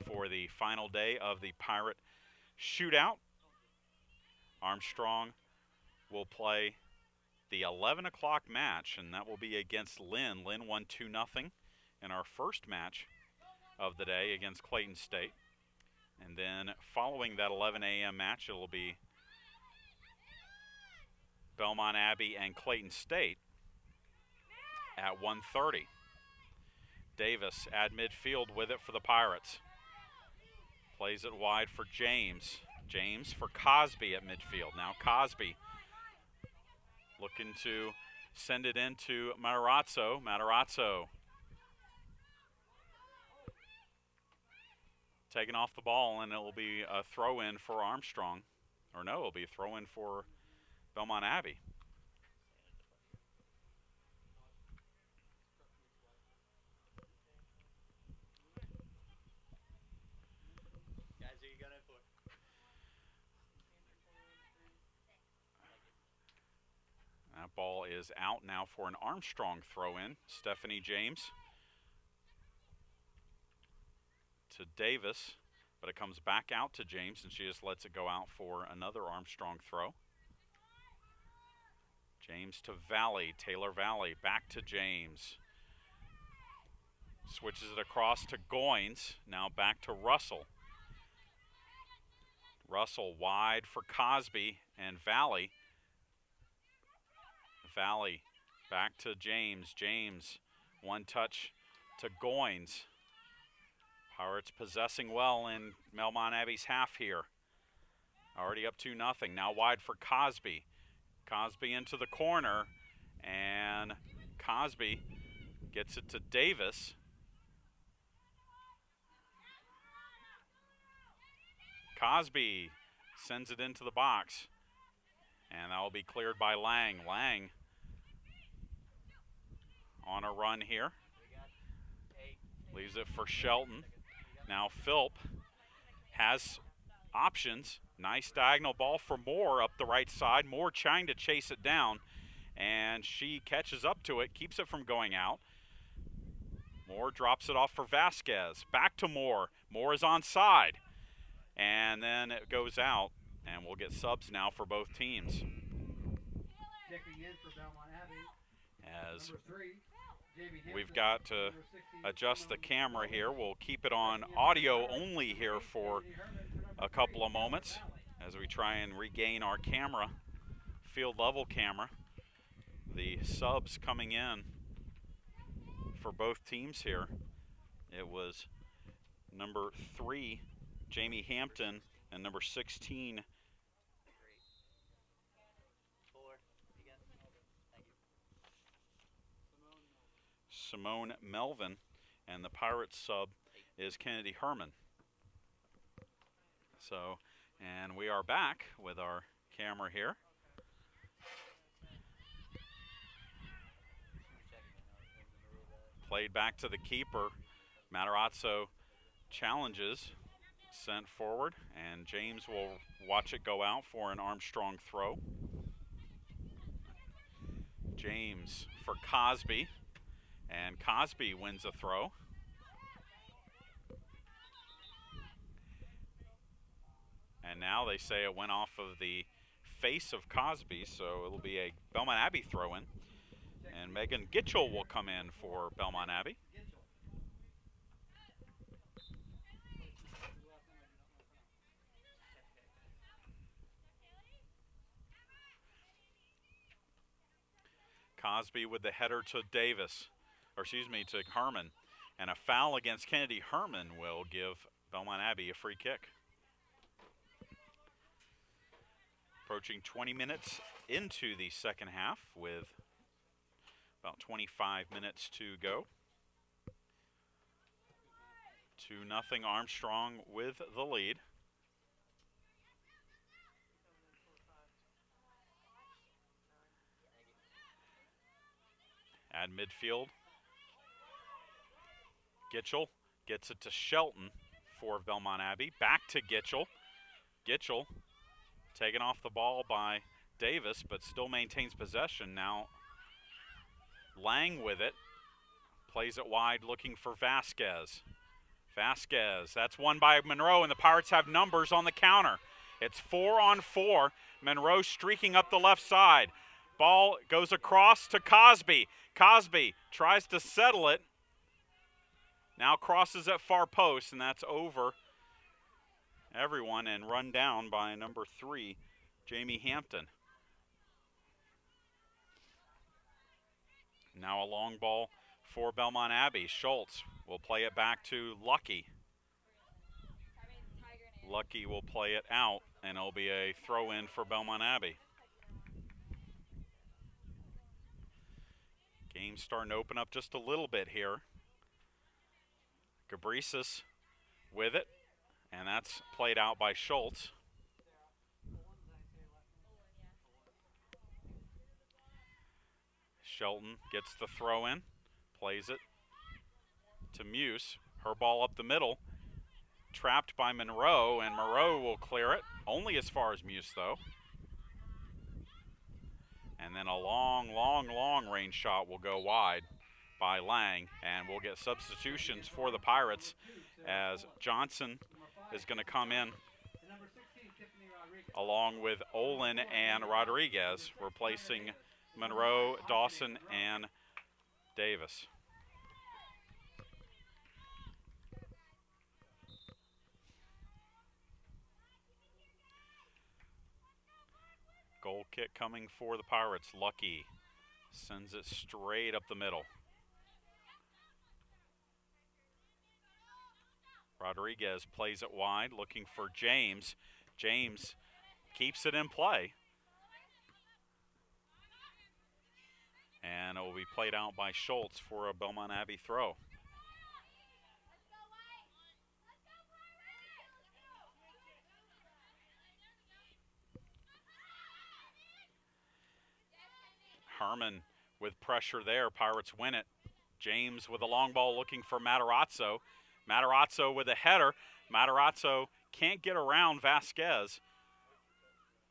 for the final day of the Pirate Shootout. Armstrong will play the 11 o'clock match, and that will be against Lynn. Lynn won 2-0 in our first match of the day against Clayton State. And then following that 11 a.m. match, it will be Belmont Abbey and Clayton State at 1:30. Davis at midfield with it for the Pirates. Plays it wide for James. James for Cosby at midfield. Now Cosby looking to send it into Matarazzo. Matarazzo taking off the ball, and it will be a throw-in for Armstrong. Or no, it will be a throw-in for Belmont Abbey. Guys, are you going for? That ball is out now for an Armstrong throw-in. Stephanie James to Davis, but it comes back out to James, and she just lets it go out for another Armstrong throw. James to Valley, Taylor Valley, back to James. Switches it across to Goins, now back to Russell. Russell wide for Cosby and Valley. Valley Back to James. James, one touch to Goins. Pirates possessing well in Belmont Abbey's half here. Already up 2-0. Now wide for Cosby. Cosby into the corner, and Cosby gets it to Davis. Cosby sends it into the box, and that will be cleared by Lang. Lang on a run here. Leaves it for Shelton. Now Philp has options. Nice diagonal ball for Moore up the right side. Moore trying to chase it down, and she catches up to it, keeps it from going out. Moore drops it off for Vasquez. Back to Moore. Moore is onside, and then it goes out, and we'll get subs now for both teams. Checking in for Belmont Abbey. As Number 3, we've got to adjust the camera here. We'll keep it on audio only here for a couple of moments as we try and regain our camera, field level camera. The subs coming in for both teams here. It was number 3, Jamie Hampton, and number 16, Simone Melvin, and the Pirates sub is Kennedy Herman. So, and we are back with our camera here. Played back to the keeper. Matarazzo challenges, sent forward, and James will watch it go out for an Armstrong throw. James for Cosby, and Cosby wins a throw. And now they say it went off of the face of Cosby, so it'll be a Belmont Abbey throw-in. And Megan Gitchell will come in for Belmont Abbey. Cosby with the header to Davis, or excuse me, to Herman. And a foul against Kennedy Herman will give Belmont Abbey a free kick. Approaching 20 minutes into the second half with about 25 minutes to go. 2-0 Armstrong with the lead. At midfield, Gitchell gets it to Shelton for Belmont Abbey. Back to Gitchell. Gitchell taken off the ball by Davis, but still maintains possession. Now Lang with it. Plays it wide, looking for Vasquez. Vasquez, that's won by Monroe, and the Pirates have numbers on the counter. It's 4-on-4. Monroe streaking up the left side. Ball goes across to Cosby. Cosby tries to settle it. Now crosses at far post, and that's over everyone and run down by number 3, Jamie Hampton. Now a long ball for Belmont Abbey. Schultz will play it back to Lucky. Lucky will play it out, and it'll be a throw-in for Belmont Abbey. Game's starting to open up just a little bit here. Gabrisis with it, and that's played out by Schultz. Shelton gets the throw in, plays it to Muse. Her ball up the middle, trapped by Monroe, and Monroe will clear it, only as far as Muse though. And then a long range shot will go wide by Lang, and we'll get substitutions for the Pirates as Johnson is going to come in along with Olin and Rodriguez, replacing Monroe, Dawson, and Davis. Goal kick coming for the Pirates. Lucky Sends it straight up the middle. Rodriguez plays it wide, looking for James. James keeps it in play. And it will be played out by Schultz for a Belmont Abbey throw. Herman with pressure there. Pirates win it. James with a long ball looking for Matarazzo. Matarazzo with a header. Matarazzo can't get around Vasquez.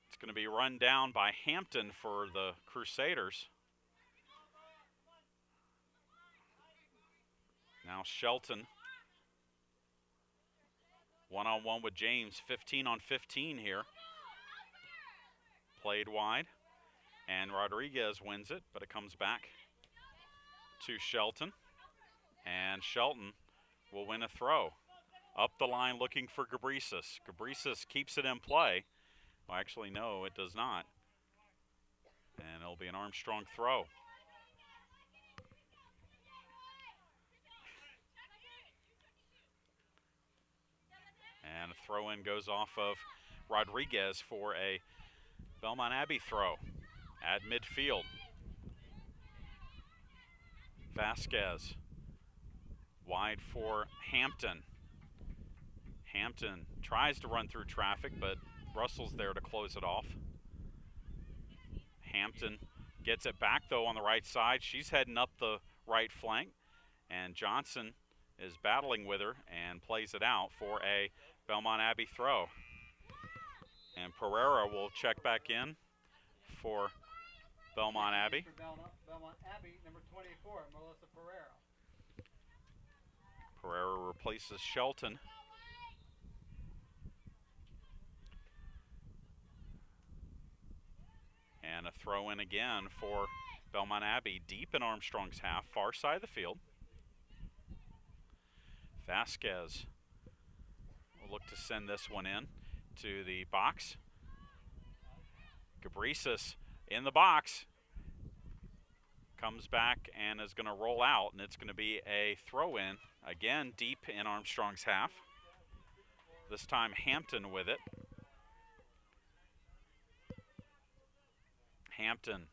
It's going to be run down by Hampton for the Crusaders. Now Shelton. One-on-one with James. 15 on 15 here. Played wide. And Rodriguez wins it, but it comes back to Shelton. And Shelton will win a throw. Up the line looking for Gabrisas. Gabrisas keeps it in play. Well, actually, no, it does not. And it'll be an Armstrong throw. And a throw-in goes off of Rodriguez for a Belmont Abbey throw at midfield. Vasquez wide for Hampton. Hampton tries to run through traffic, but Russell's there to close it off. Hampton gets it back, though, on the right side. She's heading up the right flank, and Johnson is battling with her and plays it out for a Belmont Abbey throw. And Pereira will check back in for Belmont Abbey. Belmont Abbey, number 24, Melissa Pereira. Pereira replaces Shelton. And a throw in again for Belmont Abbey, deep in Armstrong's half, far side of the field. Vasquez will look to send this one in to the box. Gabrisas in the box. Comes back and is going to roll out, and it's going to be a throw in, again deep in Armstrong's half. This time Hampton with it. Hampton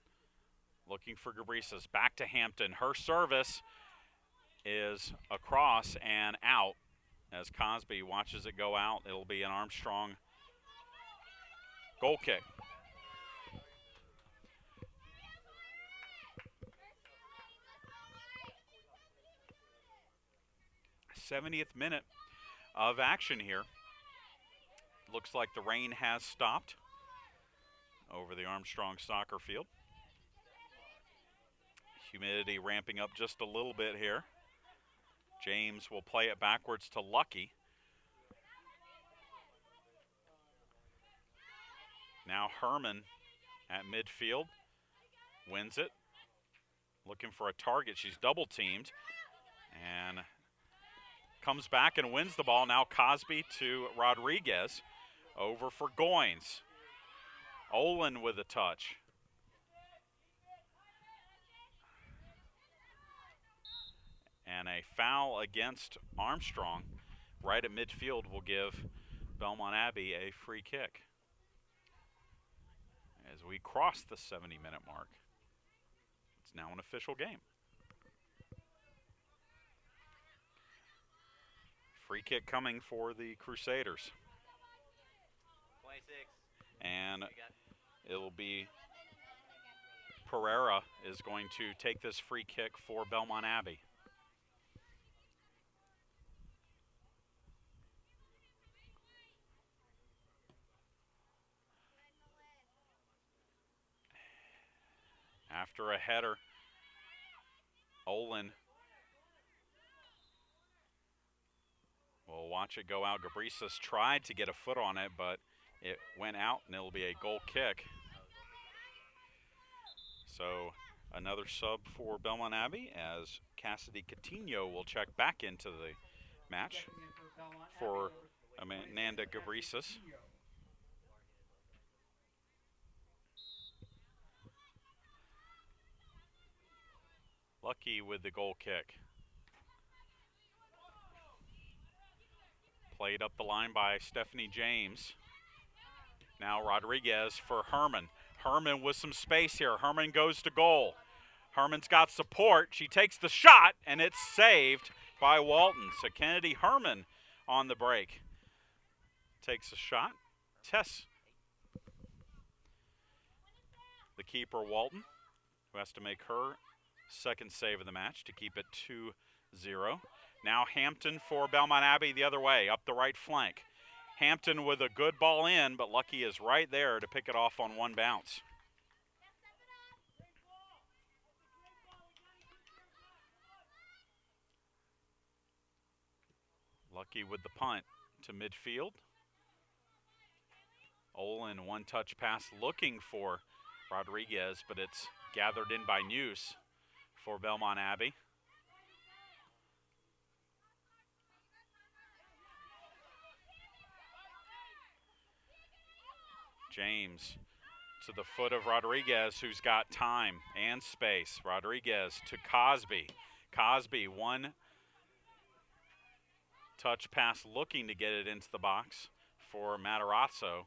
looking for Gabrisas. Back to Hampton. Her service is across and out as Cosby watches it go out. It'll be an Armstrong goal kick. '70th minute of action here. Looks like the rain has stopped over the Armstrong Soccer Field. Humidity ramping up just a little bit here. James will play it backwards to Lucky. Now Herman at midfield wins it. Looking for a target. She's double teamed and comes back and wins the ball. Now Cosby to Rodriguez. Over for Goins. Olin with a touch. And a foul against Armstrong right at midfield will give Belmont Abbey a free kick. As we cross the 70-minute mark, it's now an official game. Free kick coming for the Crusaders. 26. And it'll be Pereira is going to take this free kick for Belmont Abbey. After a header, Olin will watch it go out. Gabrisas tried to get a foot on it, but it went out, and it'll be a goal kick. So another sub for Belmont Abbey as Cassidy Coutinho will check back into the match for Amanda Gabrisas. Lucky with the goal kick. Played up the line by Stephanie James. Now Rodriguez for Herman. Herman with some space here. Herman goes to goal. Herman's got support. She takes the shot, and it's saved by Walton. So Kennedy Herman on the break. Takes a shot. Tess. The keeper, Walton, who has to make her second save of the match to keep it 2-0. Now Hampton for Belmont Abbey the other way, up the right flank. Hampton with a good ball in, but Lucky is right there to pick it off on one bounce. Lucky with the punt to midfield. Olin, one-touch pass looking for Rodriguez, but it's gathered in by News for Belmont Abbey. James to the foot of Rodriguez, who's got time and space. Rodriguez to Cosby. Cosby, one touch pass looking to get it into the box for Matarazzo,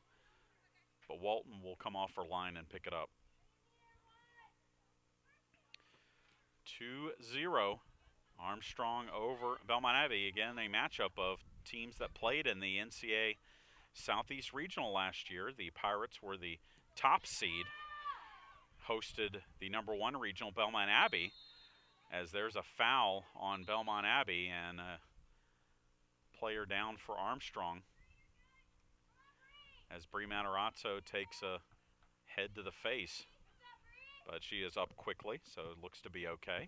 but Walton will come off her line and pick it up. 2-0, Armstrong over Belmont Abbey. Again, a matchup of teams that played in the NCAA Southeast Regional last year. The Pirates were the top seed, hosted the #1 regional Belmont Abbey, as there's a foul on Belmont Abbey and a player down for Armstrong as Bree Matarazzo takes a head to the face, but she is up quickly, so it looks to be okay.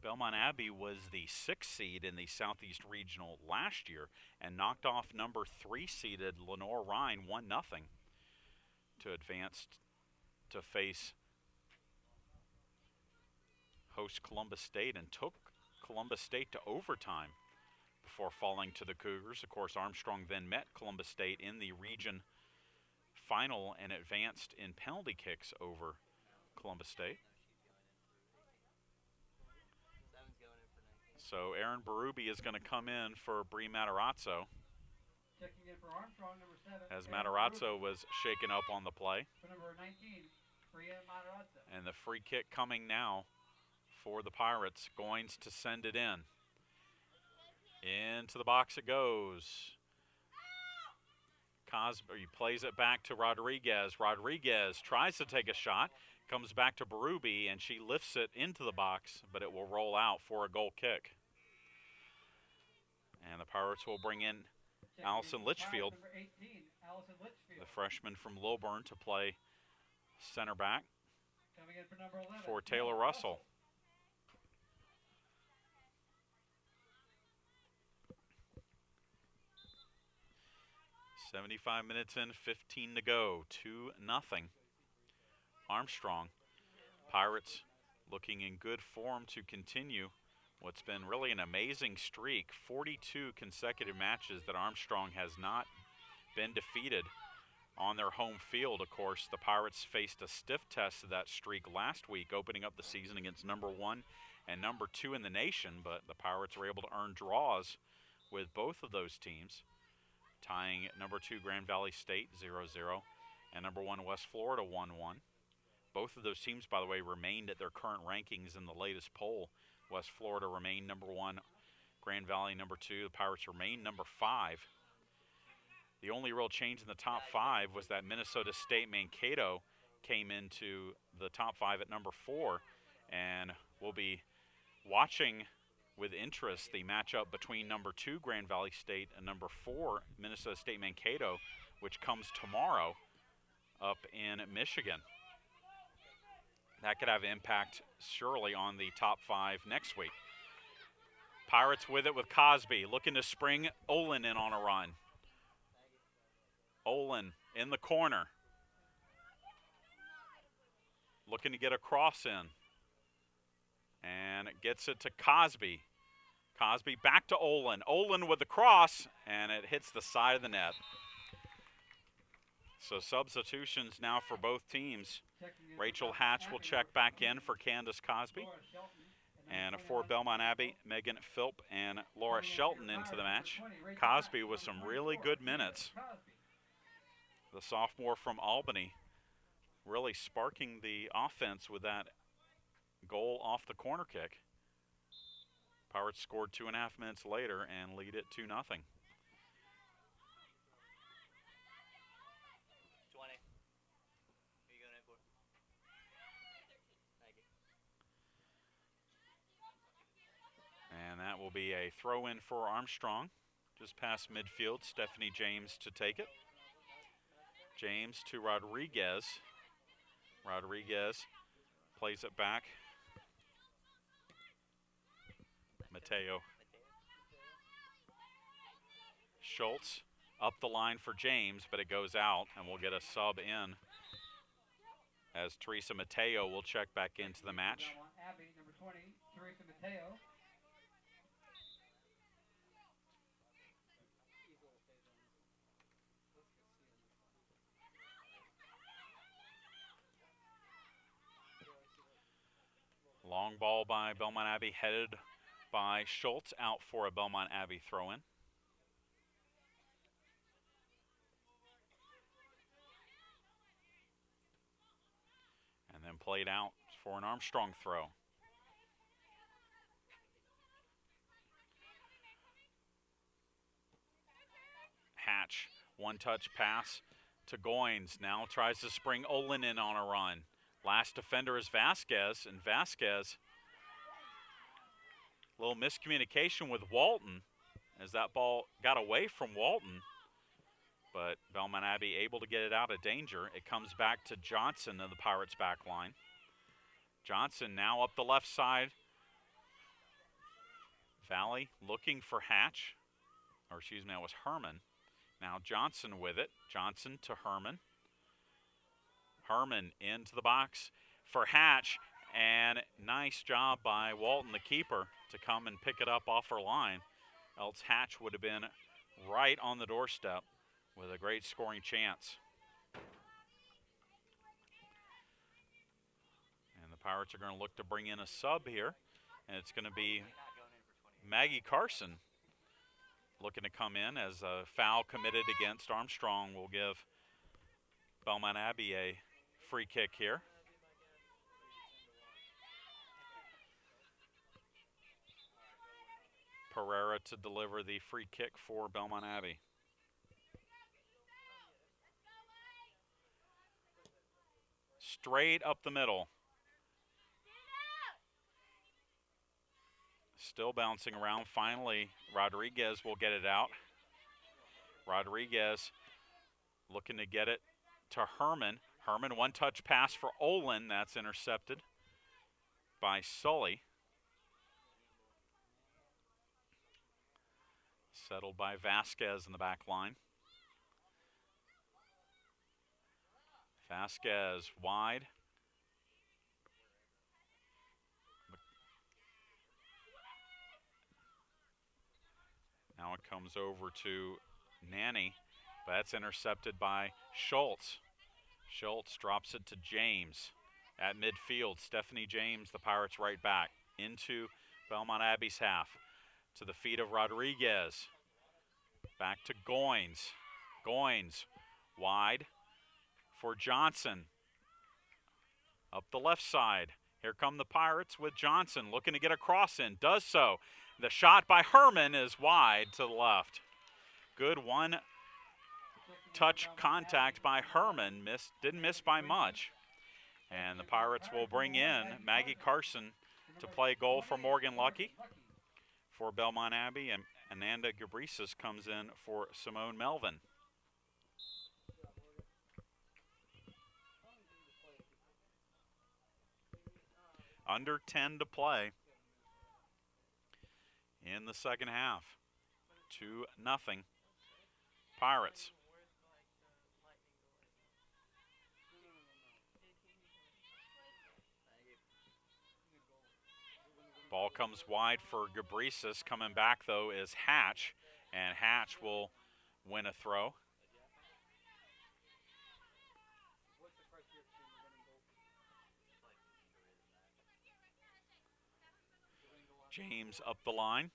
Belmont Abbey was the 6th seed in the Southeast Regional last year and knocked off #3 seeded Lenore Rhine 1-0 to advance to face host Columbus State and took Columbus State to overtime before falling to the Cougars. Of course, Armstrong then met Columbus State in the region final and advanced in penalty kicks over Columbus State. So Aaron Berube is going to come in for Bree Matarazzo, Checking in for Armstrong, number 7. as Matarazzo was shaken up on the play. For number 19, Bria Matarazzo. And the free kick coming now for the Pirates. Goins to send it in. Into the box it goes. Cosby plays it back to Rodriguez. Rodriguez tries to take a shot. Comes back to Berube, and she lifts it into the box, but it will roll out for a goal kick. And the Pirates will bring in Allison Litchfield, Number 18, Allison Litchfield. the freshman from Lilburn, to play center back Coming in for number 11. for Taylor Russell. "75 minutes in, 15 to go, 2-0. Armstrong. Pirates looking in good form to continue what's been really an amazing streak. 42 consecutive matches that Armstrong has not been defeated on their home field. Of course, the Pirates faced a stiff test of that streak last week, opening up the season against #1 and #2 in the nation, but the Pirates were able to earn draws with both of those teams, tying #2 Grand Valley State 0-0 and #1 West Florida 1-1. Both of those teams, by the way, remained at their current rankings in the latest poll. West Florida remained #1, Grand Valley #2. The Pirates remained #5. The only real change in the top 5 was that Minnesota State Mankato came into the top 5 at #4, and we'll be watching with interest the matchup between #2 Grand Valley State and #4 Minnesota State Mankato, which comes tomorrow up in Michigan. That could have impact surely on the top 5 next week. Pirates with it with Cosby, looking to spring Olin in on a run. Olin in the corner, looking to get a cross in, and gets it to Cosby. Cosby back to Olin. Olin with the cross, and it hits the side of the net. So substitutions now for both teams. Checking in Rachel for Hatch will Belmont check Abbey, back number in for Candace Cosby. Laura Shelton, And number for 20, Belmont Leslie Abbey, Megan Philp and Laura Coming in for Shelton your into the Pirates, match. number 20, Rachel Cosby Hatch, with some number really 24, good Candace minutes. Cosby. The sophomore from Albany really sparking the offense with that goal off the corner kick. Pirates scored 2.5 minutes later and lead it 2-0. 20. Who are you going in for? Thank you. And that will be a throw in for Armstrong. Just past midfield, Stephanie James to take it. James to Rodriguez. Rodriguez plays it back. Mateo. Schultz up the line for James, but it goes out, and we'll get a sub in as Teresa Mateo will check back into the match. Belmont Abbey, number 20, Teresa Mateo. Long ball by Belmont Abbey, headed by Schultz, out for a Belmont Abbey throw-in. And then played out for an Armstrong throw. Hatch, one-touch pass to Goins. Now tries to spring Olin in on a run. Last defender is Vasquez, and Vasquez, a little miscommunication with Walton as that ball got away from Walton. But Belmont Abbey able to get it out of danger. It comes back to Johnson of the Pirates' back line. Johnson now up the left side. Valley looking for Hatch, or excuse me, that was Herman. Now Johnson with it. Johnson to Herman. Herman into the box for Hatch, and nice job by Walton, the keeper, to come and pick it up off her line. Else Hatch would have been right on the doorstep with a great scoring chance. And the Pirates are going to look to bring in a sub here, and it's going to be Maggie Carson looking to come in as a foul committed against Armstrong will give Belmont Abbey a free kick here. Pereira to deliver the free kick for Belmont Abbey. Straight up the middle. Still bouncing around. Finally, Rodriguez will get it out. Rodriguez looking to get it to Herman. Herman, one-touch pass for Olin. That's intercepted by Sully. Settled by Vasquez in the back line. Vasquez wide. Now it comes over to Nanny, but that's intercepted by Schultz. Schultz drops it to James at midfield. Stephanie James, the Pirates right back, into Belmont Abbey's half. To the feet of Rodriguez. Back to Goins. Goins wide for Johnson. Up the left side. Here come the Pirates with Johnson looking to get a cross in. Does so. The shot by Herman is wide to the left. Good one-touch contact by Herman. Didn't miss by much. And the Pirates will bring in Maggie Carson to play goal for Morgan Lucky. For Belmont Abbey, and Ananda Gabrisis comes in for Simone Melvin. Under 10 to play in the second half. 2-0 Pirates. Ball comes wide for Gabrisis. Coming back, though, is Hatch, and Hatch will win a throw. James up the line.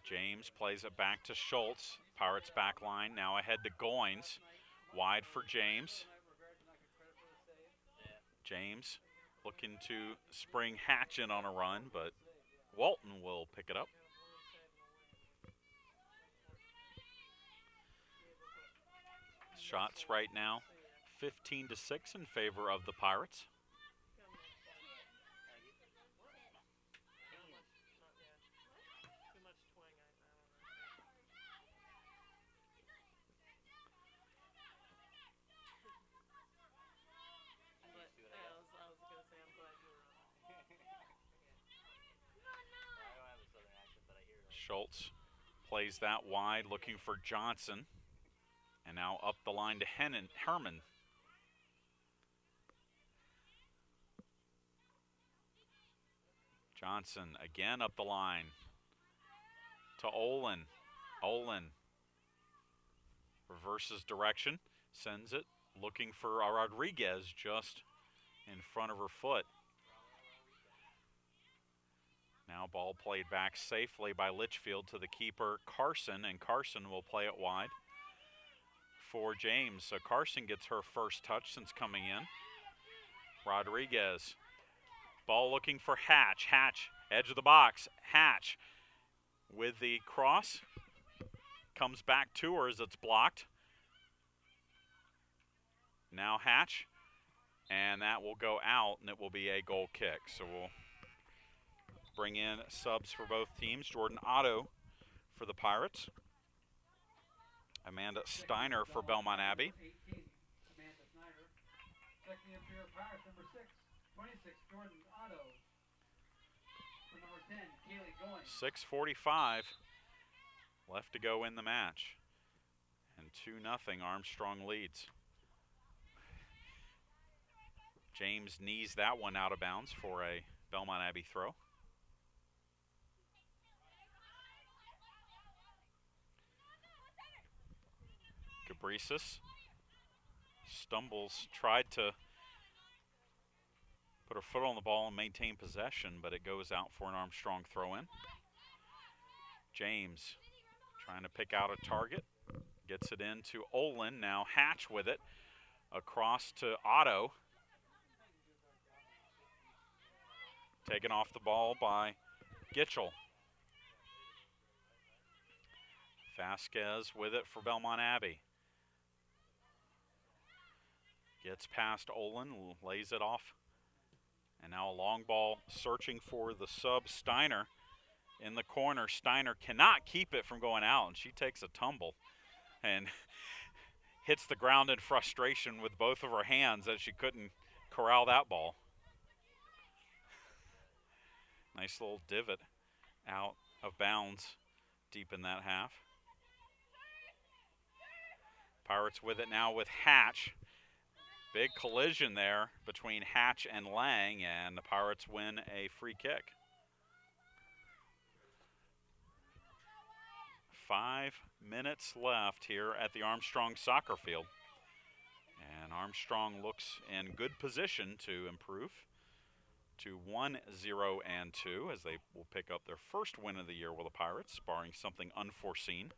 James plays it back to Schultz. Pirates back line now ahead to Goins. Wide for James. James looking to spring Hatch in on a run, but Walton will pick it up. Shots right now 15-6 in favor of the Pirates. Schultz plays that wide, looking for Johnson. And now up the line to Herman. Johnson again up the line to Olin. Olin reverses direction, sends it, looking for Rodriguez just in front of her foot. Now ball played back safely by Litchfield to the keeper Carson, and Carson will play it wide for James. So Carson gets her first touch since coming in. Rodriguez, ball looking for Hatch. Hatch, edge of the box. Hatch with the cross, comes back to her as it's blocked. Now Hatch, and that will go out, and it will be a goal kick. So we'll bring in subs for both teams. Jordan Otto for the Pirates. Amanda Steiner for Belmont Abbey. Amanda Snyder. Checking in for your Pirates, number 26, Jordan Otto. For number 10, Kaylee Goins. 6:45 left to go in the match. And 2-0 Armstrong leads. James knees that one out of bounds for a Belmont Abbey throw. Cabresis stumbles, tried to put her foot on the ball and maintain possession, but it goes out for an Armstrong throw-in. James trying to pick out a target, gets it into Olin. Now Hatch with it, across to Otto. Taken off the ball by Gitchell. Vasquez with it for Belmont Abbey. Gets past Olin, lays it off. And now a long ball searching for the sub Steiner in the corner. Steiner cannot keep it from going out, and she takes a tumble and hits the ground in frustration with both of her hands as she couldn't corral that ball. Nice little divot out of bounds deep in that half. Pirates with it now with Hatch. Big collision there between Hatch and Lang, and the Pirates win a free kick. 5 minutes left here at the Armstrong Soccer Field. And Armstrong looks in good position to improve to 1-0-2 as they will pick up their first win of the year with the Pirates, barring something unforeseen.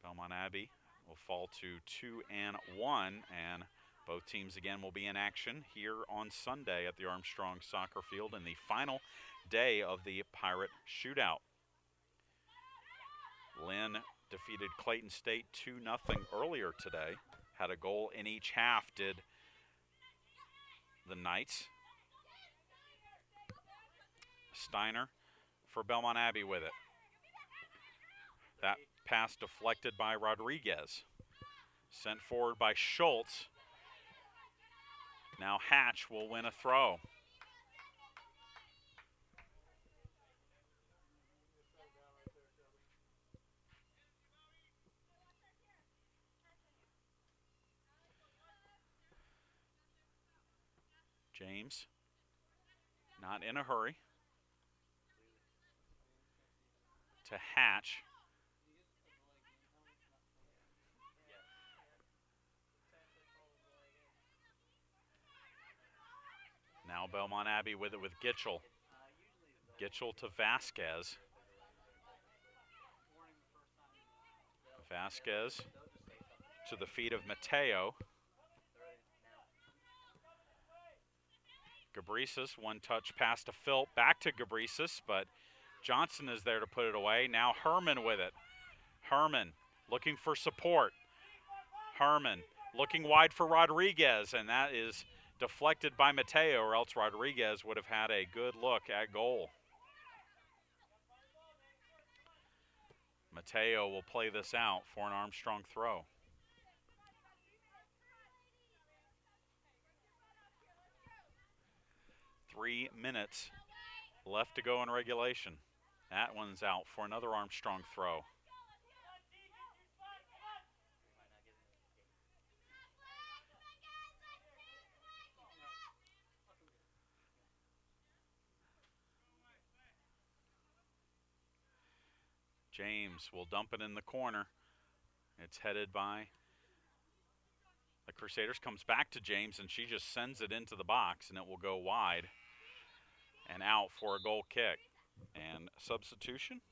Belmont Abbey will fall to 2-1, and both teams again will be in action here on Sunday at the Armstrong Soccer Field in the final day of the Pirate Shootout. Lynn defeated Clayton State 2-0 earlier today. Had a goal in each half, did the Knights. Steiner for Belmont Abbey with it. That pass deflected by Rodriguez. Sent forward by Schultz. Now Hatch will win a throw. James, not in a hurry. To Hatch. Now Belmont Abbey with it with Gitchell. Gitchell to Vasquez. Vasquez to the feet of Mateo. Gabrisas, one-touch pass to Phil, back to Gabrisas, but Johnson is there to put it away. Now Herman with it. Herman looking for support. Herman looking wide for Rodriguez, and that is deflected by Mateo, or else Rodriguez would have had a good look at goal. Mateo will play this out for an Armstrong throw. Three minutes left to go in regulation. That one's out for another Armstrong throw. James will dump it in the corner. It's headed by the Crusaders. Comes back to James, and she just sends it into the box, and it will go wide and out for a goal kick. And substitution,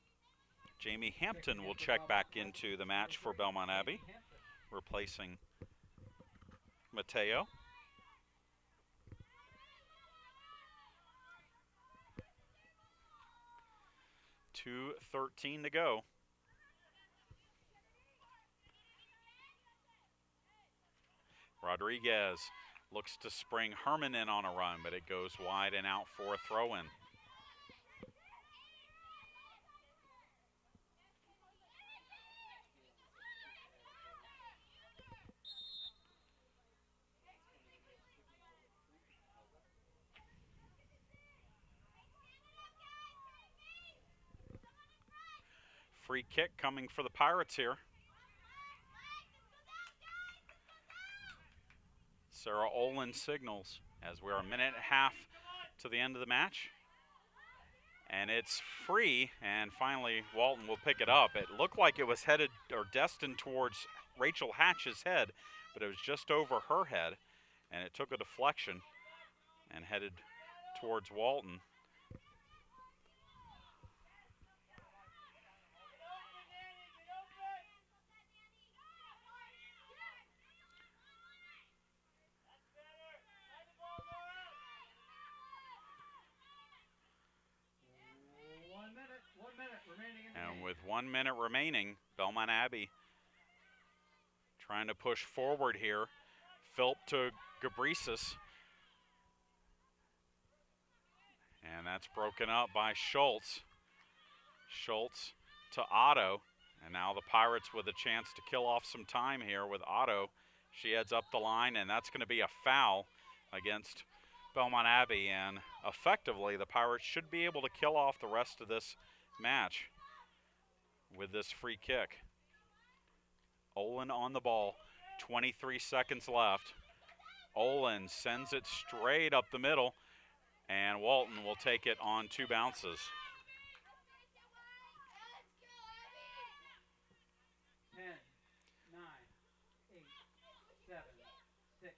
Jamie Hampton will check back into the match for Belmont Abbey, replacing Mateo. .2:13 to go. Rodriguez looks to spring Herman in on a run, but it goes wide and out for a throw-in. Free kick coming for the Pirates here. Sarah Olin signals as we're a minute and a half to the end of the match. And it's free, and finally Walton will pick it up. It looked like it was headed or destined towards Rachel Hatch's head, but it was just over her head, and it took a deflection and headed towards Walton. And with 1 minute remaining, Belmont Abbey trying to push forward here. Philp to Gabrisas. And that's broken up by Schultz. Schultz to Otto. And now the Pirates with a chance to kill off some time here with Otto. She heads up the line, and that's going to be a foul against Belmont Abbey. And effectively, the Pirates should be able to kill off the rest of this match with this free kick. Olin on the ball, 23 seconds left. Olin sends it straight up the middle, and Walton will take it on two bounces. 10, 9, 8, 7, 6,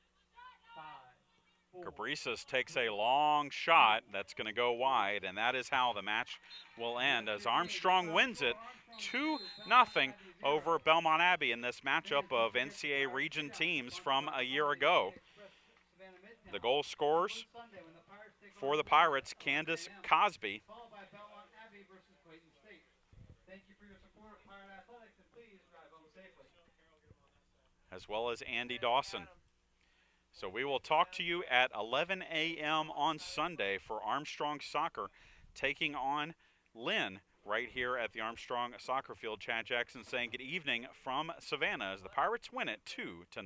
5, 4. Gabrisas takes a long shot that's going to go wide, and that is how the match will end as Armstrong wins it 2-0 over Belmont Abbey in this matchup of NCAA region teams from a year ago. The goal scorers for the Pirates, Candace Cosby. As well as Andy Dawson. So we will talk to you at 11 a.m. on Sunday for Armstrong Soccer taking on Lynn right here at the Armstrong Soccer Field. Chad Jackson saying good evening from Savannah as the Pirates win it 2-0.